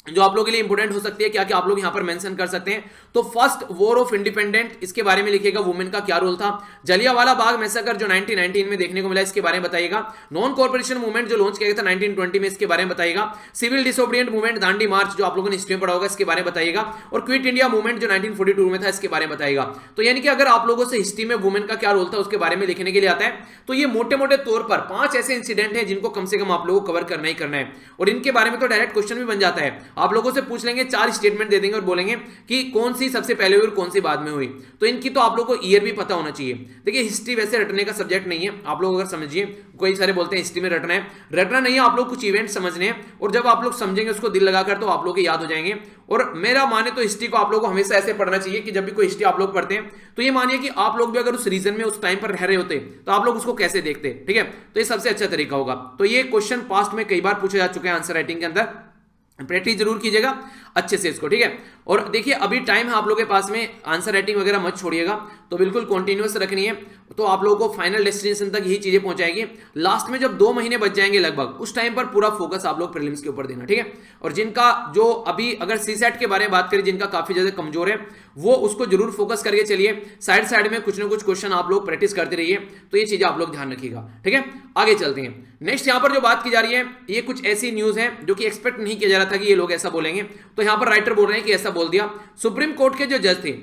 [SPEAKER 1] जो आप लोगों के लिए इंपोर्टेंट हो सकती है, क्या क्या आप लोग यहां पर मेंशन कर सकते हैं। तो फर्स्ट वॉर ऑफ इंडिपेंडेंट, इसके बारे में लिखिएगा, वुमेन का क्या रोल था। जलियांवाला बाग मैसेकर जो 1919 में देखने को मिला, इसके बारे में बताइएगा। नॉन कॉर्पोरेशन मूवमेंट जो लॉन्च किया गया था 1920 में, इसके बारे में बताइएगा। सिविल डिसोबीडिएंट मूवमेंट दांडी मार्च जो आप लोगों ने हिस्ट्री में पढ़ा होगा, इसके बारे में बताइएगा। और क्विट इंडिया मूवमेंट जो 1942 में था, इसके बारे में बताइएगा। तो यानी कि अगर आप लोगों से हिस्ट्री में वुमेन का क्या रोल था उसके बारे में लिखने के लिए आता है, तो ये मोटे मोटे तौर पर 5 ऐसे इंसिडेंट हैं जिनको कम से कम आप लोगों को कवर करना ही करना है। और इनके बारे में तो डायरेक्ट क्वेश्चन भी बन जाता है, आप लोगों से पूछ 4 स्टेटमेंट दे देंगे और बोलेंगे कि कौन सी सबसे पहले हुई और कौन सी बाद में हुई। तो इनकी तो आप लोग को ईयर भी पता होना चाहिए। देखिए हिस्ट्री वैसे रटने का सब्जेक्ट नहीं है, आप लोग अगर समझिए, कोई सारे बोलते हैं हिस्ट्री में रटना है, रटना नहीं है, आप लोग कुछ इवेंट समझने हैं, और जब आप लोग समझेंगे उसको दिल लगाकर तो आप लोग के याद हो जाएंगे। और मेरा माने तो हिस्ट्री को आप लोग को हमेशा ऐसे पढ़ना चाहिए कि जब भी कोई हिस्ट्री आप लोग पढ़ते हैं तो ये मानिए कि आप लोग भी अगर उस रीजन में उस टाइम पर रह रहे होते तो आप लोग उसको कैसे देखते, ठीक है। तो ये सबसे अच्छा तरीका होगा। तो ये क्वेश्चन पास्ट में कई बार पूछे जा चुके हैं आंसर राइटिंग के अंदर, प्रैक्टिस जरूर कीजिएगा अच्छे से इसको, ठीक है। और देखिए अभी टाइम है आप लोगों के पास में, आंसर राइटिंग वगैरह मत छोड़िएगा। तो बिल्कुल कॉन्टिन्यूस रखनी है, तो आप लोगों को फाइनल डेस्टिनेशन तक यही चीजें पहुंचाएगी। लास्ट में जब 2 महीने बच जाएंगे लगभग, उस टाइम पर पूरा फोकस आप लोग प्रीलिम्स के ऊपर देना, ठीक है। और जिनका जो अभी अगर सीसेट के बारे में बात करें, जिनका काफी ज्यादा कमजोर है, वो उसको जरूर फोकस करके चलिए। साइड साइड में कुछ ना कुछ क्वेश्चन आप लोग प्रैक्टिस करते रहिए, तो ये चीजें आप लोग ध्यान रखिएगा, ठीक है। आगे चलते हैं। नेक्स्ट यहां पर जो बात की जा रही है, ये कुछ ऐसी न्यूज है जो कि एक्सपेक्ट नहीं किया जा रहा था कि ये लोग ऐसा बोलेंगे। तो यहां पर राइटर बोल रहे हैं कि ऐसा बोल दिया। सुप्रीम कोर्ट के जो जज थे,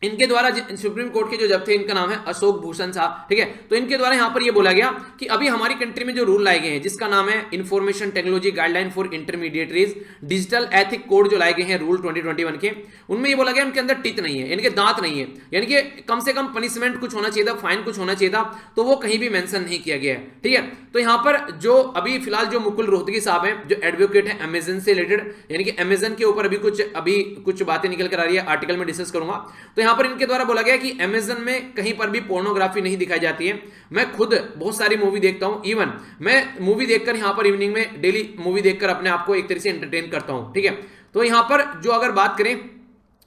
[SPEAKER 1] इनके द्वारा, सुप्रीम कोर्ट के जो जज थे, इनका नाम है अशोक भूषण साहब, ठीक है। तो इनके द्वारा यहां पर यह बोला गया कि अभी हमारी कंट्री में जो रूल लाए गए हैं, जिसका नाम है information technology guideline for intermediaries digital ethic code जो लाए गए हैं रूल 2021 के, उनमें ये बोला गया उनके अंदर टीथ नहीं है, इनके दांत नहीं है, यानी कि कम से कम पनिशमेंट कुछ होना चाहिए था, फाइन कुछ होना चाहिए था, तो वो कहीं भी मेंशन नहीं किया गया है, ठीक है। तो यहां पर जो अभी फिलहाल जो मुकुल रोहतगी साहब हैं, जो एडवोकेट है अमेजन से रिलेटेड, यानी कि अमेजन के ऊपर अभी कुछ बातें निकल कर आ रही है, आर्टिकल में डिस्कस करूंगा। तो यहां पर इनके द्वारा बोला गया कि अमेजन में कहीं पर भी पोर्नोग्राफी नहीं दिखाई जाती है। मैं खुद बहुत सारी मूवी देखता हूं, इवन मैं मूवी देखकर यहां पर इवनिंग में डेली मूवी देखकर अपने आप को एक तरह से एंटरटेन करता हूं, ठीक है। तो यहां पर जो अगर बात करें,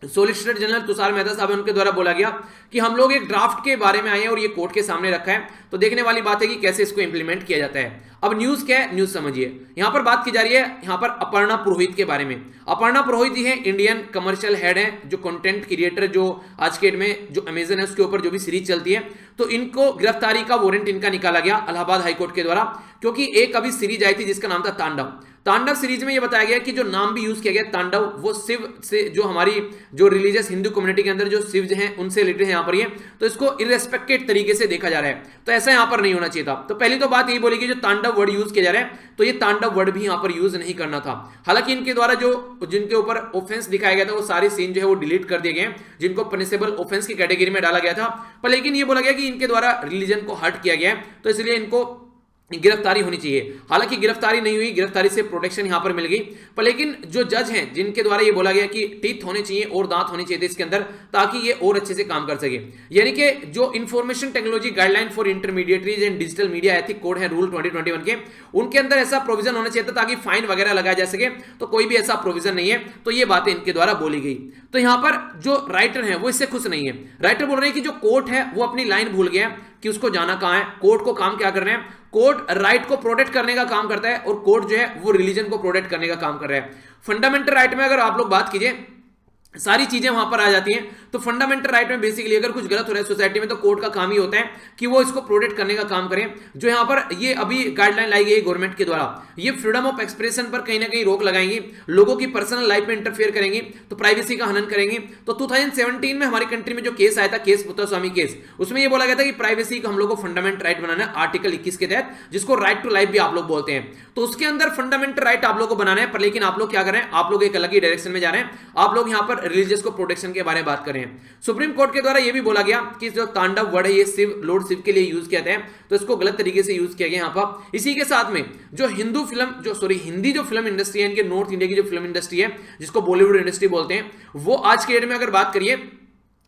[SPEAKER 1] सोलिसिटर जनरल तुषार मेहता साहब, उनके द्वारा बोला गया कि हम लोग एक ड्राफ्ट के बारे में आए हैं और ये कोर्ट के सामने रखा है, तो देखने वाली बात है कि कैसे इसको इंप्लीमेंट किया जाता है। अब न्यूज क्या है, न्यूज समझिए। यहां पर बात की जा रही है यहां पर अपर्णा पुरोहित के बारे में। अपर्णा पुरोहित है इंडियन कमर्शियल हेड है, जो कंटेंट क्रिएटर, जो आज के डेट में जो अमेजन है उसके ऊपर जो भी सीरीज चलती है, तो इनको गिरफ्तारी का वारंट इनका निकाला गया इलाहाबाद हाईकोर्ट के द्वारा, क्योंकि एक अभी सीरीज आई थी जिसका नाम था तांडव। तांडव सीरीज में यह बताया गया कि जो नाम भी यूज किया गया तांडव, वो शिव से, जो हमारी जो रिलीजियस हिंदू कम्युनिटी के अंदर जो शिव हैं उनसे रिलेटेड है यहां पर ये, तो इसको इररेस्पेक्टेड तरीके से देखा जा रहा है, तो ऐसा यहां पर नहीं होना चाहिए था। तो पहली तो बात यही बोली कि जो तांडव वर्ड यूज किया जा रहा है, तो ये तांडव वर्ड भी यहां पर यूज नहीं करना था। हालांकि इनके द्वारा जो जिनके ऊपर ऑफेंस दिखाया गया था, वो सारे सीन जो है वो डिलीट कर दिए गए, जिनको पनिशेबल ऑफेंस की कैटेगरी में डाला गया था। पर लेकिन ये बोला गया कि इनके द्वारा रिलीजन को हर्ट किया गया है, तो इसलिए इनको गिरफ्तारी होनी चाहिए। हालांकि गिरफ्तारी नहीं हुई, गिरफ्तारी से प्रोटेक्शन यहां पर मिल गई। पर लेकिन जो जज हैं, जिनके द्वारा ये बोला गया कि टीथ होने चाहिए और दांत होने चाहिए थे इसके अंदर, ताकि ये और अच्छे से काम कर सके। यानी कि जो information technology guideline for intermediaries and digital media ethic code है रूल 2021 के, उनके अंदर ऐसा प्रोविजन होना चाहिए था ताकि फाइन वगैरह लगाया जा सके, तो कोई भी ऐसा प्रोविजन नहीं है, तो ये बातें इनके द्वारा बोली गई। तो यहां पर जो राइटर है वो इससे खुश नहीं है। राइटर बोल रहे हैं कि जो कोर्ट है वो अपनी लाइन भूल गया कि उसको जाना कहां है, कोर्ट को काम क्या कर रहे हैं। कोर्ट राइट को प्रोटेक्ट करने का काम करता है और कोर्ट जो है वो रिलीजन को प्रोटेक्ट करने का काम कर रहा है। फंडामेंटल राइट में अगर आप लोग बात कीजिए, सारी चीजें वहां पर आ जाती हैं। तो फंडामेंटल राइट में बेसिकली अगर कुछ गलत हो रहा है सोसाइटी में, तो कोर्ट का काम ही होता है कि वो इसको प्रोटेक्ट करने का काम करें। जो यहां पर ये अभी गाइडलाइन लाई गई गवर्नमेंट के द्वारा, ये फ्रीडम ऑफ एक्सप्रेशन पर कहीं ना कहीं रोक लगाएंगी, लोगों की पर्सनल लाइफ में इंटरफेयर करेंगी, तो प्राइवेसी का हनन करेंगी। तो 2017 में हमारी कंट्री में जो केस आया था, केस पुत्तस्वामी केस, उसमें ये बोला गया था कि प्राइवेसी का हम लोग को फंडामेंटल राइट बनाना है आर्टिकल 21 के तहत, जिसको राइट टू लाइफ भी आप लोग बोलते हैं। तो उसके अंदर फंडामेंटल राइट आप लोग को बनाना है। पर लेकिन आप लोग क्या कर रहे हैं, आप लोग एक अलग ही डायरेक्शन में जा रहे हैं। आप लोग यहां पर रिलीजियस को प्रोटेक्शन के बारे में बात कर रहे हैं। सुप्रीम कोर्ट के द्वारा यह भी बोला गया कि जो तांडव वर्ड है ये शिव, लॉर्ड शिव के लिए यूज किया था, तो इसको गलत तरीके से यूज किया गया यहां पर। इसी के साथ में जो हिंदी जो फिल्म इंडस्ट्री है, इनके नॉर्थ इंडिया की जो फिल्म इंडस्ट्री है, जिसको बॉलीवुड इंडस्ट्री बोलते हैं, वो आज के डेट में अगर बात करिए,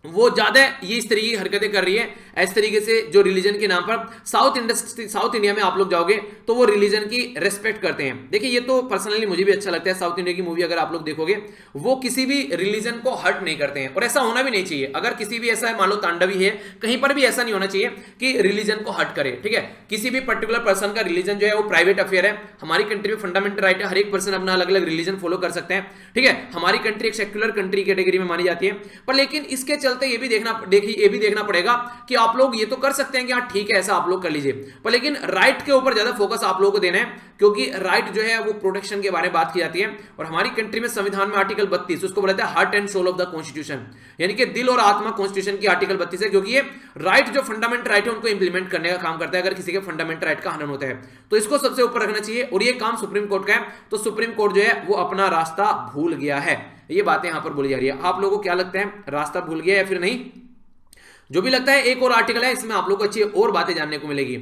[SPEAKER 1] वो ज्यादा ये इस तरीके की हरकतें कर रही है, इस तरीके से जो रिलीजन के नाम पर। साउथ इंडिया में आप लोग जाओगे तो वो रिलीजन की रेस्पेक्ट करते हैं। देखिए ये तो पर्सनली मुझे भी अच्छा लगता है, साउथ इंडिया की मूवी अगर आप लोग देखोगे, वो किसी भी रिलीजन को हर्ट नहीं करते हैं, और ऐसा होना भी नहीं चाहिए। अगर किसी भी ऐसा है, मान लो तांडवी है, कहीं पर भी ऐसा नहीं होना चाहिए कि रिलीजन को हर्ट करे, ठीक है। किसी भी पर्टिकुलर पर्सन का रिलीजन जो है वो प्राइवेट अफेयर है। हमारी कंट्री में फंडामेंटल राइट है, हर एक पर्सन अपना अलग अलग रिलीजन फॉलो कर सकते हैं, ठीक है। हमारी कंट्री एक सेक्युलर कंट्री कैटेगरी में मानी जाती है। पर लेकिन इसके चलते ये भी देखना पड़ेगा कि आप लोग ये तो कर सकते हैं कि हाँ ठीक है ऐसा आप लोग कर लीजिए, पर लेकिन राइट के ऊपर ज्यादा फोकस आप लोगों को देना है, क्योंकि राइट जो है वो प्रोटेक्शन के बारे में बात की जाती है। और हमारी कंट्री में संविधान में आर्टिकल 32 उसको बोला जाता है heart and soul of the constitution, यानी कि दिल और आत्मा कॉन्स्टिट्यूशन की आर्टिकल 32 है, क्योंकि ये राइट जो फंडामेंटल राइट है उनको इंप्लीमेंट करने का काम करता है अगर किसी के फंडामेंटल राइट का हनन होता है, तो इसको सबसे ऊपर रखना चाहिए। और ये काम सुप्रीम कोर्ट का है, तो सुप्रीम कोर्ट जो है वो अपना रास्ता भूल गया है। ये बातें यहां पर बोली जा रही है। आप लोगों को क्या लगता है, रास्ता भूल गया या फिर नहीं? जो भी लगता है, एक और आर्टिकल है, इसमें आप लोग को अच्छी और बातें जानने को मिलेगी।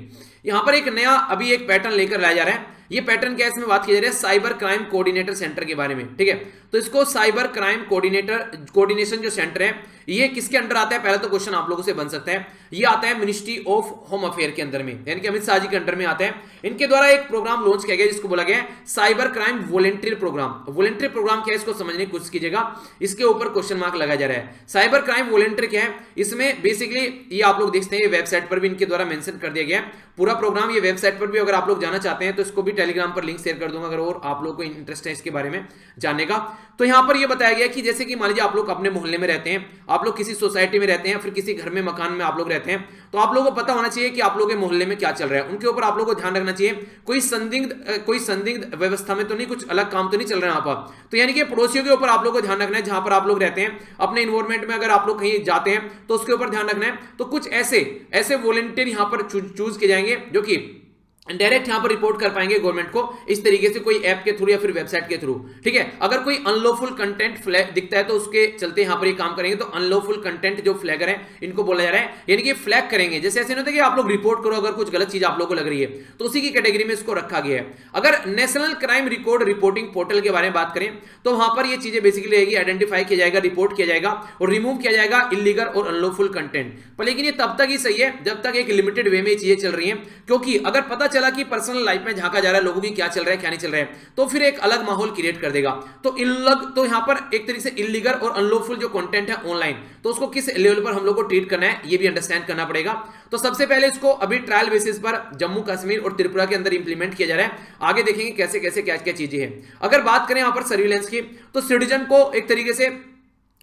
[SPEAKER 1] यहां पर एक नया अभी एक पैटर्न लेकर लाया जा रहा है ये पैटर्न क्या है, इसमें बात की जा रही है साइबर क्राइम कोऑर्डिनेटर सेंटर के बारे में, ठीक है। तो इसको साइबर क्राइम कोऑर्डिनेशन जो सेंटर है ये किसके अंडर आता है, पहला तो क्वेश्चन आप लोगों से बन सकता है, ये आता है मिनिस्ट्री ऑफ होम अफेयर के अंदर में, यानी कि अमित शाह जी के अंडर में आता है। इनके द्वारा एक प्रोग्राम लॉन्च किया गया जिसको बोला गया है cyber crime volunteer program. Volunteer program क्या है इसको समझने की कोशिश कीजिएगा, इसके ऊपर क्वेश्चन मार्क लगाया जा रहा है। साइबर क्राइम वॉलंटियर क्या है, इसमें बेसिकली ये आप लोग देखते हैं ये वेबसाइट पर भी इनके द्वारा मेंशन कर दिया गया है पूरा प्रोग्राम। ये वेबसाइट पर भी अगर आप लोग जाना चाहते हैं तो इसको भी टेलीग्राम पर लिंक शेयर कर दूंगा अगर और आप लोग को इंटरेस्ट है इसके बारे में जानने का। तो यहां पर ये बताया गया कि जैसे कि मान लीजिए आप लोग अपने मोहल्ले में रहते हैं, आप लोग किसी सोसाइटी में रहते हैं, फिर किसी घर में मकान में आप लोग रहते हैं, तो आप लोगों को पता होना चाहिए कि आप लोगों के मोहल्ले में क्या चल रहा है, उनके ऊपर आप लोगों को ध्यान रखना चाहिए। कोई संदिग्ध व्यवस्था में तो नहीं, कुछ अलग काम तो नहीं चल रहा है यहाँ पर। तो यानी कि पड़ोसियों के ऊपर आप लोगों को ध्यान रखना है, जहां पर आप लोग रहते हैं अपने इन्वायरमेंट में अगर आप लोग कहीं जाते हैं तो उसके ऊपर ध्यान रखना है। तो कुछ ऐसे वॉलंटियर यहां पर चूज किए जाएंगे जो कि डायरेक्ट यहां पर रिपोर्ट कर पाएंगे गवर्नमेंट को इस तरीके से, कोई ऐप के थ्रू या फिर वेबसाइट के थ्रू, ठीक है। अगर कोई अनलॉफुल कंटेंट फ्लैग दिखता है तो उसके चलते यहां पर ये काम करेंगे। तो अनलॉफुल कंटेंट जो फ्लैगर है इनको बोला जा रहा है, यानी कि फ्लैग करेंगे। जैसे ऐसे नहीं होता कि आप लोग रिपोर्ट करो अगर कुछ गलत चीज आप लोगों को लग रही है, तो उसी की कैटेगरी में इसको रखा गया है। अगर national crime record reporting portal के बारे में बात करें तो वहां पर ये चीजें बेसिकली रहेगी, आइडेंटिफाई किया जाएगा, रिपोर्ट किया जाएगा और रिमूव किया जाएगा इलीगल और अनलॉफुल कंटेंट। पर लेकिन ये तब तक ही सही है जब तक एक लिमिटेड वे में ये चीजें चल रही हैं, क्योंकि अगर पता चला कि पर्सनल में झांका जा रहा है लोगों की क्या चल रहा है क्या नहीं चल रहा है, तो फिर एक अलग माहौल क्रिएट कर देगा। तो यहां पर एक तरीके से इलीगल और अनलॉफुल जो कंटेंट है ऑनलाइन, तो उसको किस लेवल पर हम लोग को ट्रीट करना है ये भी अंडरस्टैंड करना पड़ेगा। तो सबसे पहले इसको अभी ट्रायल बेसिस पर जम्मू कश्मीर और त्रिपुरा के अंदर इंप्लीमेंट किया जा रहा है। आगे देखेंगे कैसे कैसे क्या क्या चीजें हैं। अगर बात करें यहां पर सर्विलेंस की, तो सिटीजन को एक तरीके से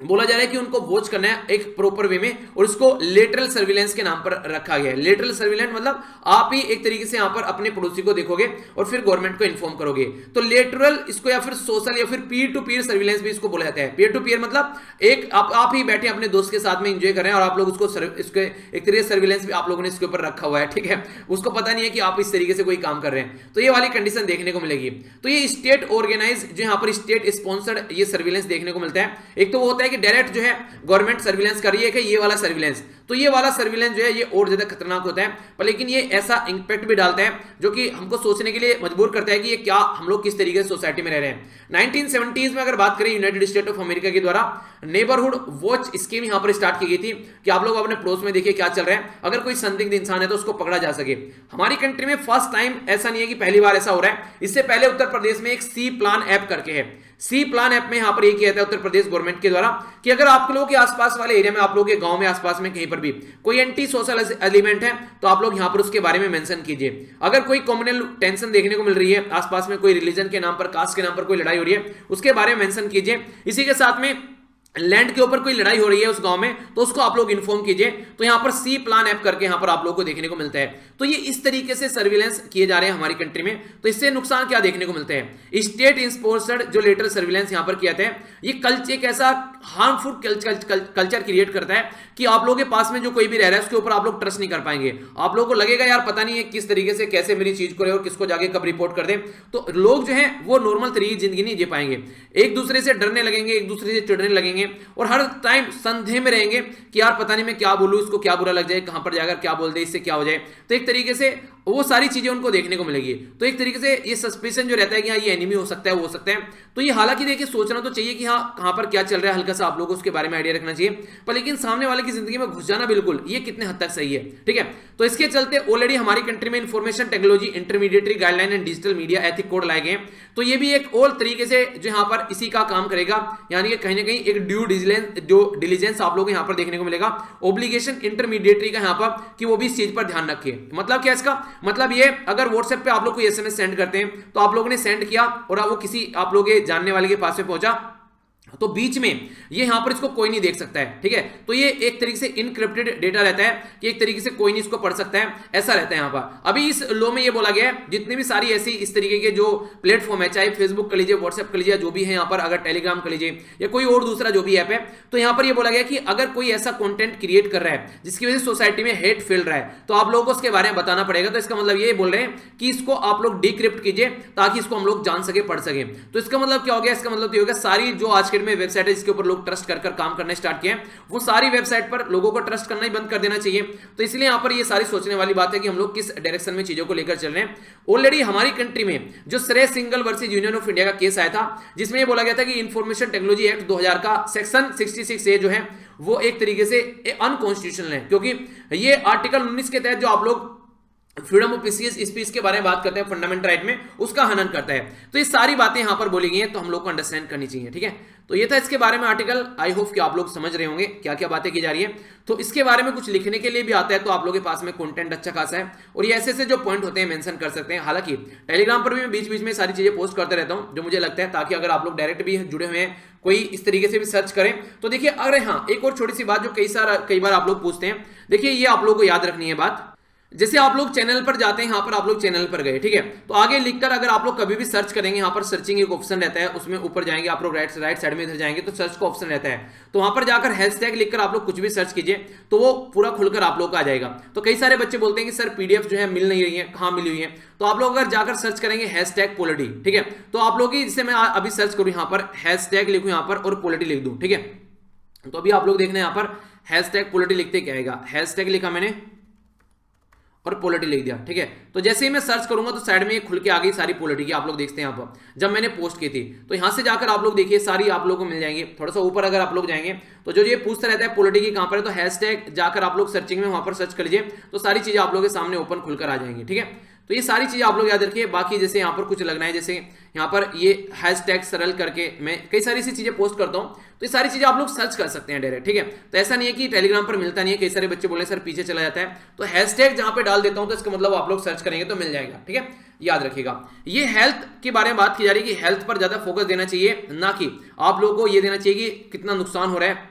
[SPEAKER 1] बोला जा रहा है कि उनको वॉच करना है एक प्रॉपर वे में, और इसको लेटरल सर्विलेंस के नाम पर रखा गया है। लेटरल सर्विलेंस मतलब आप ही एक तरीके से यहां पर अपने पड़ोसी को देखोगे और फिर गवर्नमेंट को इन्फॉर्म करोगे। तो लेटरल इसको या फिर सोशल या फिर पीयर टू पीयर सर्विलेंस भी इसको बोला जाता है। पीयर टू पीयर मतलब एक आप ही बैठे अपने दोस्त के साथ में एंजॉय कर रहे हैं और आप लोग उसको इसके एक तरीके से सर्विलेंस भी आप लोगों ने इसके ऊपर रखा हुआ है, ठीक है। उसको पता नहीं है कि आप इस तरीके से कोई काम कर रहे हैं, तो ये वाली कंडीशन देखने को मिलेगी। तो ये स्टेट ऑर्गेनाइज जो यहां पर स्टेट स्पॉन्सर्ड ये सर्विलेंस देखने को मिलता है। एक तो वो होता है कि डायरेक्ट जो है गवर्नमेंट सर्विलेंस कर रही है कि ये वाला सर्विलेंस, तो ये वाला सर्विलेंस जो है ये और ज्यादा खतरनाक होता है, पर लेकिन ये ऐसा इंपैक्ट भी डालता है जो कि हमको सोचने के लिए मजबूर करता है कि ये क्या हम लोग किस तरीके से सोसाइटी में रह रहे हैं। 1970s में अगर बात करें यूनाइटेड स्टेट ऑफ अमेरिका के द्वारा नेबरहुड वॉच स्कीम यहां पर स्टार्ट की गई थी कि आप लोग अपने पड़ोस में देखिए क्या चल रहा है, अगर कोई संदिग्ध इंसान है तो उसको पकड़ा जा सके। हमारी कंट्री में फर्स्ट टाइम ऐसा नहीं है कि पहली बार ऐसा हो रहा है, इससे पहले उत्तर प्रदेश में एक सी प्लान ऐप करके है। सी प्लान ऐप में यहां पर यह किया जाता है उत्तर प्रदेश गवर्नमेंट के द्वारा कि अगर आप लोगों के आसपास वाले एरिया में, आप लोगों के गांव में आसपास में कहीं पर भी कोई एंटी सोशल एलिमेंट है तो आप लोग यहां पर उसके बारे में मेंशन कीजिए। अगर कोई कम्युनल टेंशन देखने को मिल रही है आसपास में, कोई रिलीजन के नाम पर, कास्ट के नाम पर कोई लड़ाई हो रही है, उसके बारे में मेंशन कीजिए। इसी के साथ में लैंड के ऊपर कोई लड़ाई हो रही है उस गांव में तो उसको आप लोग इन्फॉर्म कीजिए। तो यहां पर सी प्लान ऐप करके यहां पर आप लोगों को देखने को मिलता है। तो ये इस तरीके से सर्विलेंस किए जा रहे हैं हमारी कंट्री में। तो इससे नुकसान क्या देखने को मिलते हैं, स्टेट स्पॉन्सर्ड जो लेटरल सर्विलेंस यहां पर किया था, ये कल्चर एक ऐसा हार्मफुल कल्चर क्रिएट करता है कि आप लोगों के पास में जो कोई भी रह रहा है उसके ऊपर आप लोग ट्रस्ट नहीं कर पाएंगे। आप लोगों को लगेगा यार पता नहीं है किस तरीके से कैसे मेरी चीज को ले और किसको जाके कब रिपोर्ट कर दे। तो लोग जो है वो नॉर्मल तरीके की जिंदगी नहीं जी पाएंगे, एक दूसरे से डरने लगेंगे, एक दूसरे से चिढ़ने लगेंगे और हर टाइम संदेह में रहेंगे कि यार पता नहीं मैं क्या बोलूं, इसको क्या बुरा लग जाए, कहां पर जाकर क्या बोल दे, इससे क्या हो जाए। तो एक तरीके से वो सारी चीजें उनको देखने को मिलेगी। तो एक तरीके से ये सस्पिशन जो रहता है कि हाँ ये एनिमी हो सकता है, वो हो सकता है। तो ये हालांकि देखिए सोचना तो चाहिए कि हाँ कहां पर क्या चल रहा है, हल्का सा आप लोगों को उसके बारे में आइडिया रखना चाहिए, पर लेकिन सामने वाले की जिंदगी में घुस जाना बिल्कुल ये कितने हद तक सही है, ठीक है। तो इसके चलते ऑलरेडी हमारी कंट्री में information technology intermediary guideline and digital media ethic code लाए गए। तो ये भी एक और तरीके से जो यहाँ पर इसी का काम करेगा, यानी कि कहीं ना कहीं एक ड्यू डिलीजेंस आप लोगों को यहाँ पर देखने को मिलेगा, ऑब्लिगेशन इंटरमीडिएटरी का यहाँ पर कि वो भी इस चीज पर ध्यान रखे। मतलब क्या इसका मतलब ये, अगर व्हाट्सएप पे आप लोग कोई एसएमएस सेंड करते हैं तो आप लोगों ने सेंड किया और वो किसी आप लोग के जानने वाले के पास में पहुंचा, तो बीच में ये यहां पर इसको कोई नहीं देख सकता है, ठीक है। तो ये एक तरीके से इनक्रिप्टेड डेटा रहता है कि एक तरीके से कोई नहीं इसको पढ़ सकता है, ऐसा रहता है यहां पर। अभी इस लॉ में ये बोला गया है जितनी भी सारी ऐसी इस तरीके के जो प्लेटफॉर्म है, चाहे फेसबुक कर लीजिए, व्हाट्सएप कर लीजिए, जो भी है यहाँ पर, अगर टेलीग्राम कर लीजिए या कोई और दूसरा जो भी ऐप है, तो यहाँ पर ये बोला गया कि अगर कोई ऐसा कंटेंट क्रिएट कर रहा है जिसकी वजह से सोसाइटी में हेट फैल रहा है तो आप लोगों को उसके बारे में बताना पड़ेगा। तो इसका मतलब ये बोल रहे हैं कि इसको आप लोग डिक्रिप्ट कीजिए ताकि इसको हम लोग जान सके, पढ़ सके। तो इसका मतलब क्या हो गया, इसका मतलब ये हो गया सारी जो आज के डेट में वेबसाइट है जिसके ऊपर लोग ट्रस्ट कर काम करना स्टार्ट किए हैं, वो सारी वेबसाइट पर लोगों को ट्रस्ट करना ही बंद कर देना चाहिए। तो इसलिए यहाँ पर ये सारी सोचने वाली बात है कि हम लोग किस डायरेक्शन में चीजों को लेकर चल रहे हैं। ऑलरेडी हमारी कंट्री में जो श्रेय Singhal versus union of India का केस आया था, जिसमें ये बोला गया था कि इंफॉर्मेशन टेक्नोलॉजी एक्ट 2000 का सेक्शन 66A जो है वो एक तरीके से अनकॉन्स्टिट्यूशनल है, क्योंकि ये आर्टिकल 19 के तहत जो आप लोग फ्रीडम ऑफ स्पीच के बारे में बात करते हैं, फंडामेंटल राइट में, उसका हनन करता है। तो ये सारी बातें यहां पर बोली गई हैं, तो हम लोग को अंडरस्टैंड करनी चाहिए। ठीक है, तो ये था इसके बारे में आर्टिकल। आई होप कि आप लोग समझ रहे होंगे क्या क्या बातें की जा रही है। तो इसके बारे में कुछ लिखने के लिए भी आता है, तो आप लोगों के पास में कंटेंट अच्छा खासा है, और ये ऐसे जो पॉइंट होते हैं मेंशन कर सकते हैं। हालांकि टेलीग्राम पर भी मैं बीच बीच में सारी चीजें पोस्ट करते रहता हूं जो मुझे लगता है, ताकि अगर आप लोग डायरेक्ट भी जुड़े हुए हैं, कोई इस तरीके से भी सर्च करें तो देखिए। अरे हाँ, एक और छोटी सी बात जो कई बार आप लोग पूछते हैं, देखिए ये आप लोग को याद रखनी है बात। जैसे आप लोग चैनल पर जाते हैं, यहाँ पर आप लोग चैनल पर गए, ठीक है, तो आगे लिखकर अगर आप लोग कभी भी सर्च करेंगे, यहाँ पर सर्चिंग एक ऑप्शन रहता है, उसमें ऊपर जाएंगे आप लोग, राइट साइड में इधर जाएंगे तो सर्च का ऑप्शन रहता है, तो वहां पर जाकर हैशटैग लिखकर आप लोग कुछ भी सर्च कीजिए तो वो पूरा खुलकर आप लोग का आ जाएगा। तो कई सारे बच्चे बोलते हैं कि सर पीडीएफ जो है मिल नहीं रही है, कहाँ मिली हुई है, तो आप लोग अगर जाकर सर्च करेंगे हैशटैग पॉलिटी, ठीक है, तो आप लोग की, जैसे मैं अभी सर्च करूँ यहाँ पर हैशटैग लिखूँ यहाँ पर और पॉलिटी लिख दूँ, ठीक है, तो अभी आप लोग देखना यहाँ पर हैशटैग पॉलिटी लिखते क्या आएगा, हैशटैग लिखा मैंने और पॉलिटी लिख दिया, ठीक है। तो जैसे ही मैं सर्च करूंगा तो साइड में ये खुल के आ गई सारी पॉलिटी की, आप लोग देखते हैं यहाँ पर जब मैंने पोस्ट की थी, तो यहाँ से जाकर आप लोग देखिए सारी आप लोगों को मिल जाएंगे। थोड़ा सा ऊपर अगर आप लोग जाएंगे तो जो ये पूछता रहता है पॉलिटी की कहाँ पर है, तो हैशटैग जाकर आप लोग सर्चिंग में वहां पर सर्च कर लीजिए, तो सारी चीजें आप लोगों के सामने ओपन खुलकर आ जाएंगी, ठीक है। तो ये सारी चीजें आप लोग याद रखिए। बाकी जैसे यहाँ पर कुछ लगना है, जैसे यहाँ पर ये हैशटैग सरल करके मैं कई सारी सी चीजें पोस्ट करता हूँ, तो ये सारी चीजें आप लोग सर्च कर सकते हैं डायरेक्ट, ठीक है। तो ऐसा नहीं है कि टेलीग्राम पर मिलता नहीं है, कई सारे बच्चे बोले सर पीछे चला जाता है, तो हैशटैग जहां पे डाल देता हूं तो इसका मतलब आप लोग सर्च करेंगे तो मिल जाएगा, ठीक है, याद रखिएगा। ये हेल्थ के बारे में बात की जा रही है कि हेल्थ पर ज्यादा फोकस देना चाहिए, ना कि आप लोगों को ये देना चाहिए कि कितना नुकसान हो रहा है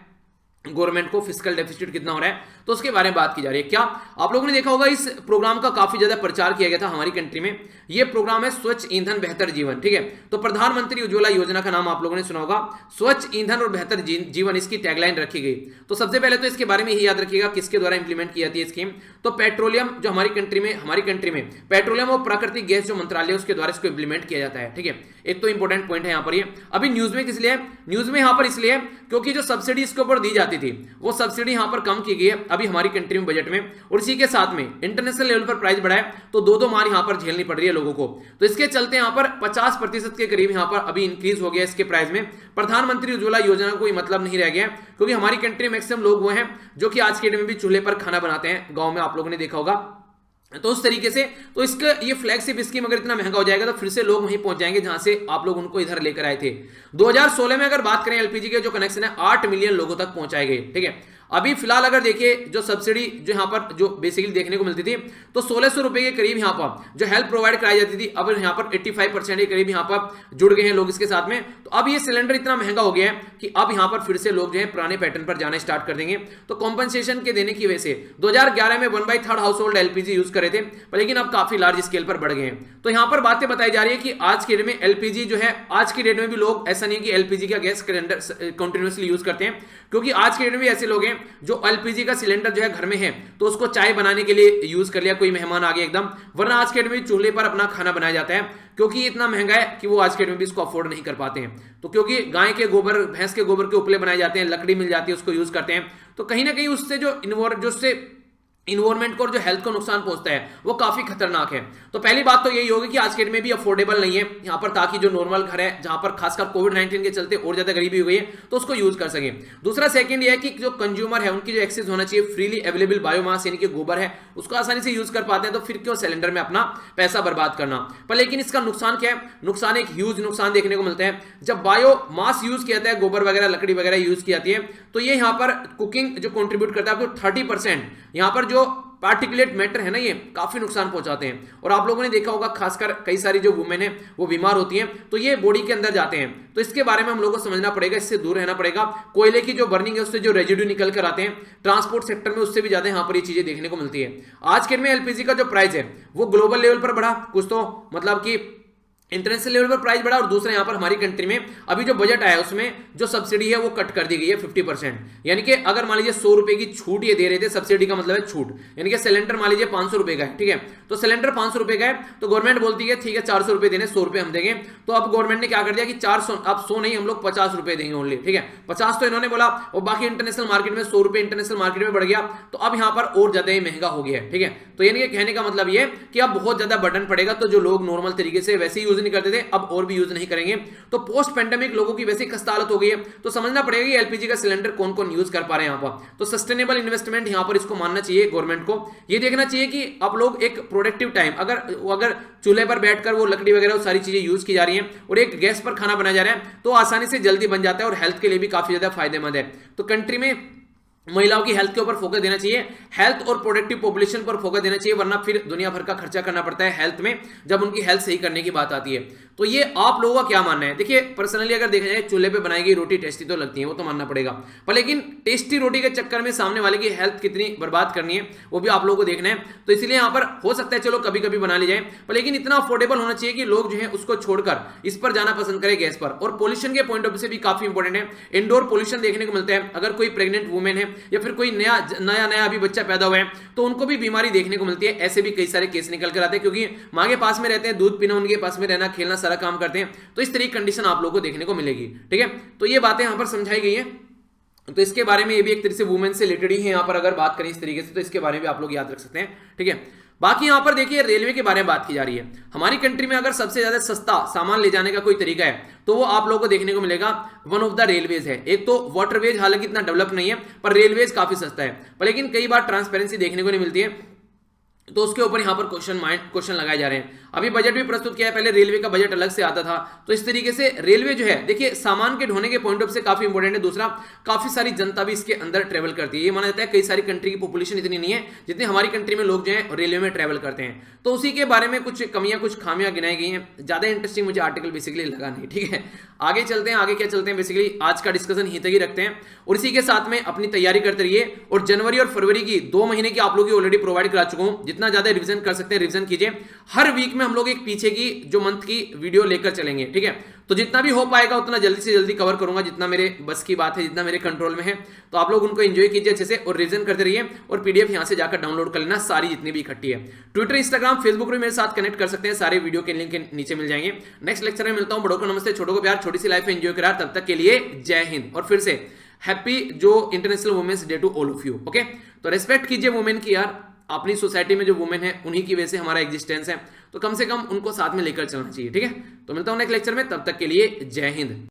[SPEAKER 1] गवर्नमेंट को, फिस्कल डेफिसिट कितना हो रहा है, तो उसके बारे में बात की जा रही है। क्या आप लोगों ने देखा होगा इस प्रोग्राम का काफी ज्यादा प्रचार किया गया था हमारी कंट्री में। ये प्रोग्राम है स्वच्छ ईंधन बेहतर जीवन, ठीक है। तो प्रधानमंत्री उज्ज्वला योजना का नाम आप लोगों ने सुना होगा, स्वच्छ ईंधन और बेहतर जीवन इसकी टैगलाइन रखी गई। तो सबसे पहले तो इसके बारे में ही याद रखिएगा किसके द्वारा इंप्लीमेंट की जाती है स्कीम, तो पेट्रोलियम जो हमारी कंट्री में पेट्रोलियम और प्राकृतिक गैस जो मंत्रालय उसके द्वारा इसको इंप्लीमेंट किया जाता है, ठीक है। एक तो इंपॉर्टेंट पॉइंट है यहाँ पर। ये अभी न्यूज में किस लिए है, न्यूज में यहाँ पर इसलिए क्योंकि जो सब्सिडी इसके ऊपर दी जाती थी वो सब्सिडी यहाँ पर कम की गई है अभी हमारी कंट्री में बजट में, और इसी के साथ में इंटरनेशनल लेवल पर प्राइस बढ़ा है, तो दो मार यहाँ पर झेलनी पड़ रही है लोगों को। तो इसके चलते यहाँ पर 50% के करीब यहाँ पर अभी इंक्रीज हो गया इसके प्राइस में। प्रधानमंत्री उज्ज्वला योजना का कोई मतलब नहीं रह गया, क्योंकि हमारी कंट्री में मैक्सिमम लोग वो हैं जो कि आज के डेट में भी चूल्हे पर खाना बनाते हैं, गाँव में आप लोगों ने देखा होगा। तो उस तरीके से तो इसका ये फ्लैगशिप स्कीम अगर इतना महंगा हो जाएगा तो फिर से लोग वहीं पहुंच जाएंगे जहां से आप लोग उनको इधर लेकर आए थे। 2016 में अगर बात करें एलपीजी के जो कनेक्शन है 8 मिलियन लोगों तक पहुंचाए गए, ठीक है। अभी फिलहाल अगर देखिए जो सब्सिडी जो यहाँ पर जो बेसिकली देखने को मिलती थी तो 1600 रुपए के करीब यहाँ पर जो हेल्प प्रोवाइड कराई जाती थी, अब यहाँ पर 85% के करीब यहाँ पर जुड़ गए हैं लोग इसके साथ में। तो अब ये सिलेंडर इतना महंगा हो गया है कि अब यहाँ पर फिर से लोग जो है पुराने पैटर्न पर जाना स्टार्ट कर देंगे। तो कॉम्पनसेशन के देने की वजह से 2011 में 1/3 हाउस होल्ड एलपीजी यूज करे थे, लेकिन अब काफी लार्ज स्केल पर बढ़ गए हैं। तो यहाँ पर बातें बताई जा रही है कि आज के डेट में एलपीजी जो है, आज की डेट में भी लोग, ऐसा नहीं है कि एलपीजी का गैस सिलेंडर कंटिन्यूअसली यूज करते हैं, क्योंकि आज के डेट में भी ऐसे लोग हैं जो एलपीजी का सिलेंडर जो है घर में है तो उसको चाय बनाने के लिए यूज कर लिया, कोई मेहमान आ गया एकदम, वरना आज के डेट में चूल्हे पर अपना खाना बनाया जाता है, क्योंकि ये इतना महंगा है कि वो आज के डेट में भी इसको अफोर्ड नहीं कर पाते हैं। तो क्योंकि गाय के गोबर, भैंस के गोबर के उपले बनाए जाते हैं, लकड़ी मिल जाती है, उसको यूज करते हैं, तो कहीं ना कहीं उससे जो इन्वायरमेंट को और जो हेल्थ को नुकसान पहुंचता है वो काफी खतरनाक है। तो पहली बात तो यही होगी कि आज के डेट में भी अफोर्डेबल नहीं है यहाँ पर, ताकि जो नॉर्मल घर है जहां पर खासकर कोविड-19 के चलते और ज्यादा गरीबी हो गई है तो उसको यूज कर सके। दूसरा सेकंड ये है कि जो कंज्यूमर है उनकी जो एक्सेस होना चाहिए फ्रीली अवेलेबल बायोमास यानी कि गोबर है उसको आसानी से यूज कर पाते हैं, तो फिर क्यों सिलेंडर में अपना पैसा बर्बाद करना। पर लेकिन इसका नुकसान क्या है, नुकसान एक ह्यूज नुकसान देखने को मिलता है। जब बायोमास यूज किया जाता है, गोबर वगैरह लकड़ी वगैरह यूज की जाती है, तो ये यहाँ पर कुकिंग जो कॉन्ट्रीब्यूट करता है आपको 30%, यहाँ पर जो पार्टिकुलेट मैटर है ना ये काफी नुकसान पहुंचाते हैं। और आप लोगों ने देखा होगा खासकर कई सारी जो वुमेन है वो बीमार होती हैं तो ये बॉडी के अंदर जाते हैं, तो इसके बारे में हम लोगों को समझना पड़ेगा, इससे दूर रहना पड़ेगा। कोयले की जो बर्निंग है उससे जो रेजिड्यू निकल कर आते हैं ट्रांसपोर्ट सेक्टर में, उससे भी ज्यादा यहाँ पर ये चीजें देखने को मिलती है। आज के में एलपीजी का जो प्राइस है वो ग्लोबल लेवल पर बढ़ा, कुछ तो मतलब कि इंटरनेशनल लेवल पर प्राइस बढ़ा, और दूसरा यहाँ पर हमारी कंट्री में अभी जो बजट आया उसमें जो सब्सिडी है वो कट कर दी गई है 50%। यानी कि अगर मान लीजिए 100 रुपए की छूट ये दे रहे थे, सब्सिडी का मतलब है छूट, यानी कि सिलेंडर मान लीजिए 500 रुपए का है, ठीक है, तो सिलेंडर 500 रुपए का है, तो गवर्नमेंट बोलती है ठीक है 400 रुपए देने, 100 रुपए हम देंगे। तो अब गवर्नमेंट ने क्या कर दिया कि 400, अब 100 नहीं, हम लोग 50 रुपए देंगे ओनली, ठीक है, 50 तो इन्होंने बोला, और बाकी इंटरनेशनल मार्केट में 100 रुपए इंटरनेशनल मार्केट में बढ़ गया, तो अब यहाँ पर और ज्यादा ही महंगा हो गया है, ठीक है। तो यानी कि कहने का मतलब ये कि अब बहुत ज्यादा बर्डन पड़ेगा, तो जो लोग नॉर्मल तरीके से वैसे यूज नहीं करते थे अब और भी यूज नहीं करेंगे। तो पोस्ट पेंडेमिक लोगों की वैसे खस्ता हालत हो गई है, तो समझना पड़ेगा कि एलपीजी का सिलेंडर कौन कौन यूज कर पा रहे हैं यहाँ पर। तो सस्टेनेबल इन्वेस्टमेंट यहाँ पर इसको मानना चाहिए गवर्नमेंट को, ये देखना चाहिए कि आप लोग एक प्रोडक्टिव टाइम, अगर चूल्हे पर बैठकर वो लकड़ी वगैरह वो सारी चीजें यूज की जा रही हैं और एक गैस पर खाना बनाया जा रहा है, तो आसानी से जल्दी बन जाता है और हेल्थ के लिए भी काफी ज्यादा फायदेमंद है। तो कंट्री में महिलाओं की हेल्थ के ऊपर फोकस देना चाहिए, हेल्थ और प्रोडक्टिव पॉपुलेशन पर फोकस देना चाहिए, वरना फिर दुनिया भर का खर्चा करना पड़ता है हेल्थ में जब उनकी हेल्थ सही करने की बात आती है। तो ये आप लोगों का क्या मानना है? देखिए पर्सनली अगर देखा जाए चूल्हे पे बनाई गई रोटी टेस्टी तो लगती है, वो तो मानना पड़ेगा, पर लेकिन टेस्टी रोटी के चक्कर में सामने वाले की हेल्थ कितनी बर्बाद करनी है वो भी आप लोगों को देखना है। तो इसलिए यहाँ पर हो सकता है चलो कभी कभी बना ली जाए, पर लेकिन इतना अफोर्डेबल होना चाहिए कि लोग जो है उसको छोड़कर इस पर जाना पसंद करें गैस पर। और पोल्यूशन के पॉइंट ऑफ व्यू से भी काफी इंपॉर्टेंट है, इंडोर पोल्यूशन देखने को मिलता है। अगर कोई प्रेग्नेंट वुमेन है या फिर कोई नया अभी बच्चा पैदा हुआ है तो उनको भी बीमारी देखने को मिलती है। ऐसे भी कई सारे केस निकल कर आते हैं, क्योंकि माँ के पास में रहते हैं, दूध पीना, उनके पास में रहना, खेलना, सारा काम करते हैं, तो इस तरह की कंडीशन आप लोगों को देखने को मिलेगी, ठीक है। तो ये बातें यहां पर समझाई गई है, तो इसके बारे में ये भी एक तरह से वुमेन से रिलेटेड ही है यहाँ पर अगर बात करें इस तरीके से, तो इसके बारे में आप लोग याद रख सकते हैं, ठीक है। बाकी यहां पर देखिए रेलवे के बारे में बात की जा रही है। हमारी कंट्री में अगर सबसे ज्यादा सस्ता सामान ले जाने का कोई तरीका है तो वो आप लोगों को देखने को मिलेगा वन ऑफ द रेलवेज है। एक तो वाटरवेज हालांकि इतना डेवलप नहीं है, पर रेलवेज काफी सस्ता है, पर लेकिन कई बार ट्रांसपेरेंसी देखने को नहीं मिलती है, तो उसके ऊपर यहां पर क्वेश्चन लगाए जा रहे हैं। अभी बजट भी प्रस्तुत किया है, पहले रेलवे का बजट अलग से आता था, तो इस तरीके से रेलवे जो है देखिए सामान के ढोने के पॉइंट ऑफ से काफी इंपॉर्टेंट है। दूसरा काफी सारी जनता भी इसके अंदर ट्रेवल करती है, ये माना जाता है कई सारी कंट्री की पॉपुलेशन इतनी नहीं है जितनी हमारी कंट्री में लोग जो है रेलवे में ट्रेवल करते हैं, तो उसी के बारे में कुछ कमियां कुछ खामियां गिनाई गई हैं। ज्यादा इंटरेस्टिंग मुझे आर्टिकल बेसिकली लगा नहीं, ठीक है। आगे चलते हैं, आगे क्या चलते हैं, बेसिकली आज का डिस्कशन यहीं तक ही रखते हैं, और इसी के साथ में अपनी तैयारी करते रहिए। और जनवरी और फरवरी की 2 महीने की आप लोगों की ऑलरेडी प्रोवाइड करा चुका हूं, जितना ज्यादा रिवीजन कर सकते हैं रिवीजन कीजिए। हर वीक में हम लोग एक पीछे की जो मंथ की वीडियो लेकर चलेंगे, ठीक है। तो जितना भी हो पाएगा उतना जल्दी से जल्दी कवर करूंगा, जितना मेरे बस की बात है, जितना मेरे कंट्रोल में है। तो आप लोग उनको एंजॉय कीजिए अच्छे से और रिवीजन करते रहिए, और पीडीएफ यहां से जाकर डाउनलोड कर लेना सारी जितनी भी इकट्ठी है। ट्विटर, इंस्टाग्राम, फेसबुक में मेरे साथ कनेक्ट कर सकते हैं, सारे वीडियो के लिंक नीचे मिल जाएंगे। नेक्स्ट लेक्चर में मिलता हूं, बड़ों को नमस्ते, छोटों को प्यार, छोटी सी लाइफ एंजॉय करा, तब तक के लिए जय हिंद। और फिर से हैप्पी जो international women's day to all of you, okay. तो रेस्पेक्ट कीजिए वुमेन की यार, अपनी सोसाइटी में जो वुमेन है उन्हीं की वजह से हमारा एग्जिस्टेंस है, तो कम से कम उनको साथ में लेकर चलना चाहिए, ठीक है। तो मिलता हूं नेक्स्ट लेक्चर में, तब तक के लिए जय हिंद।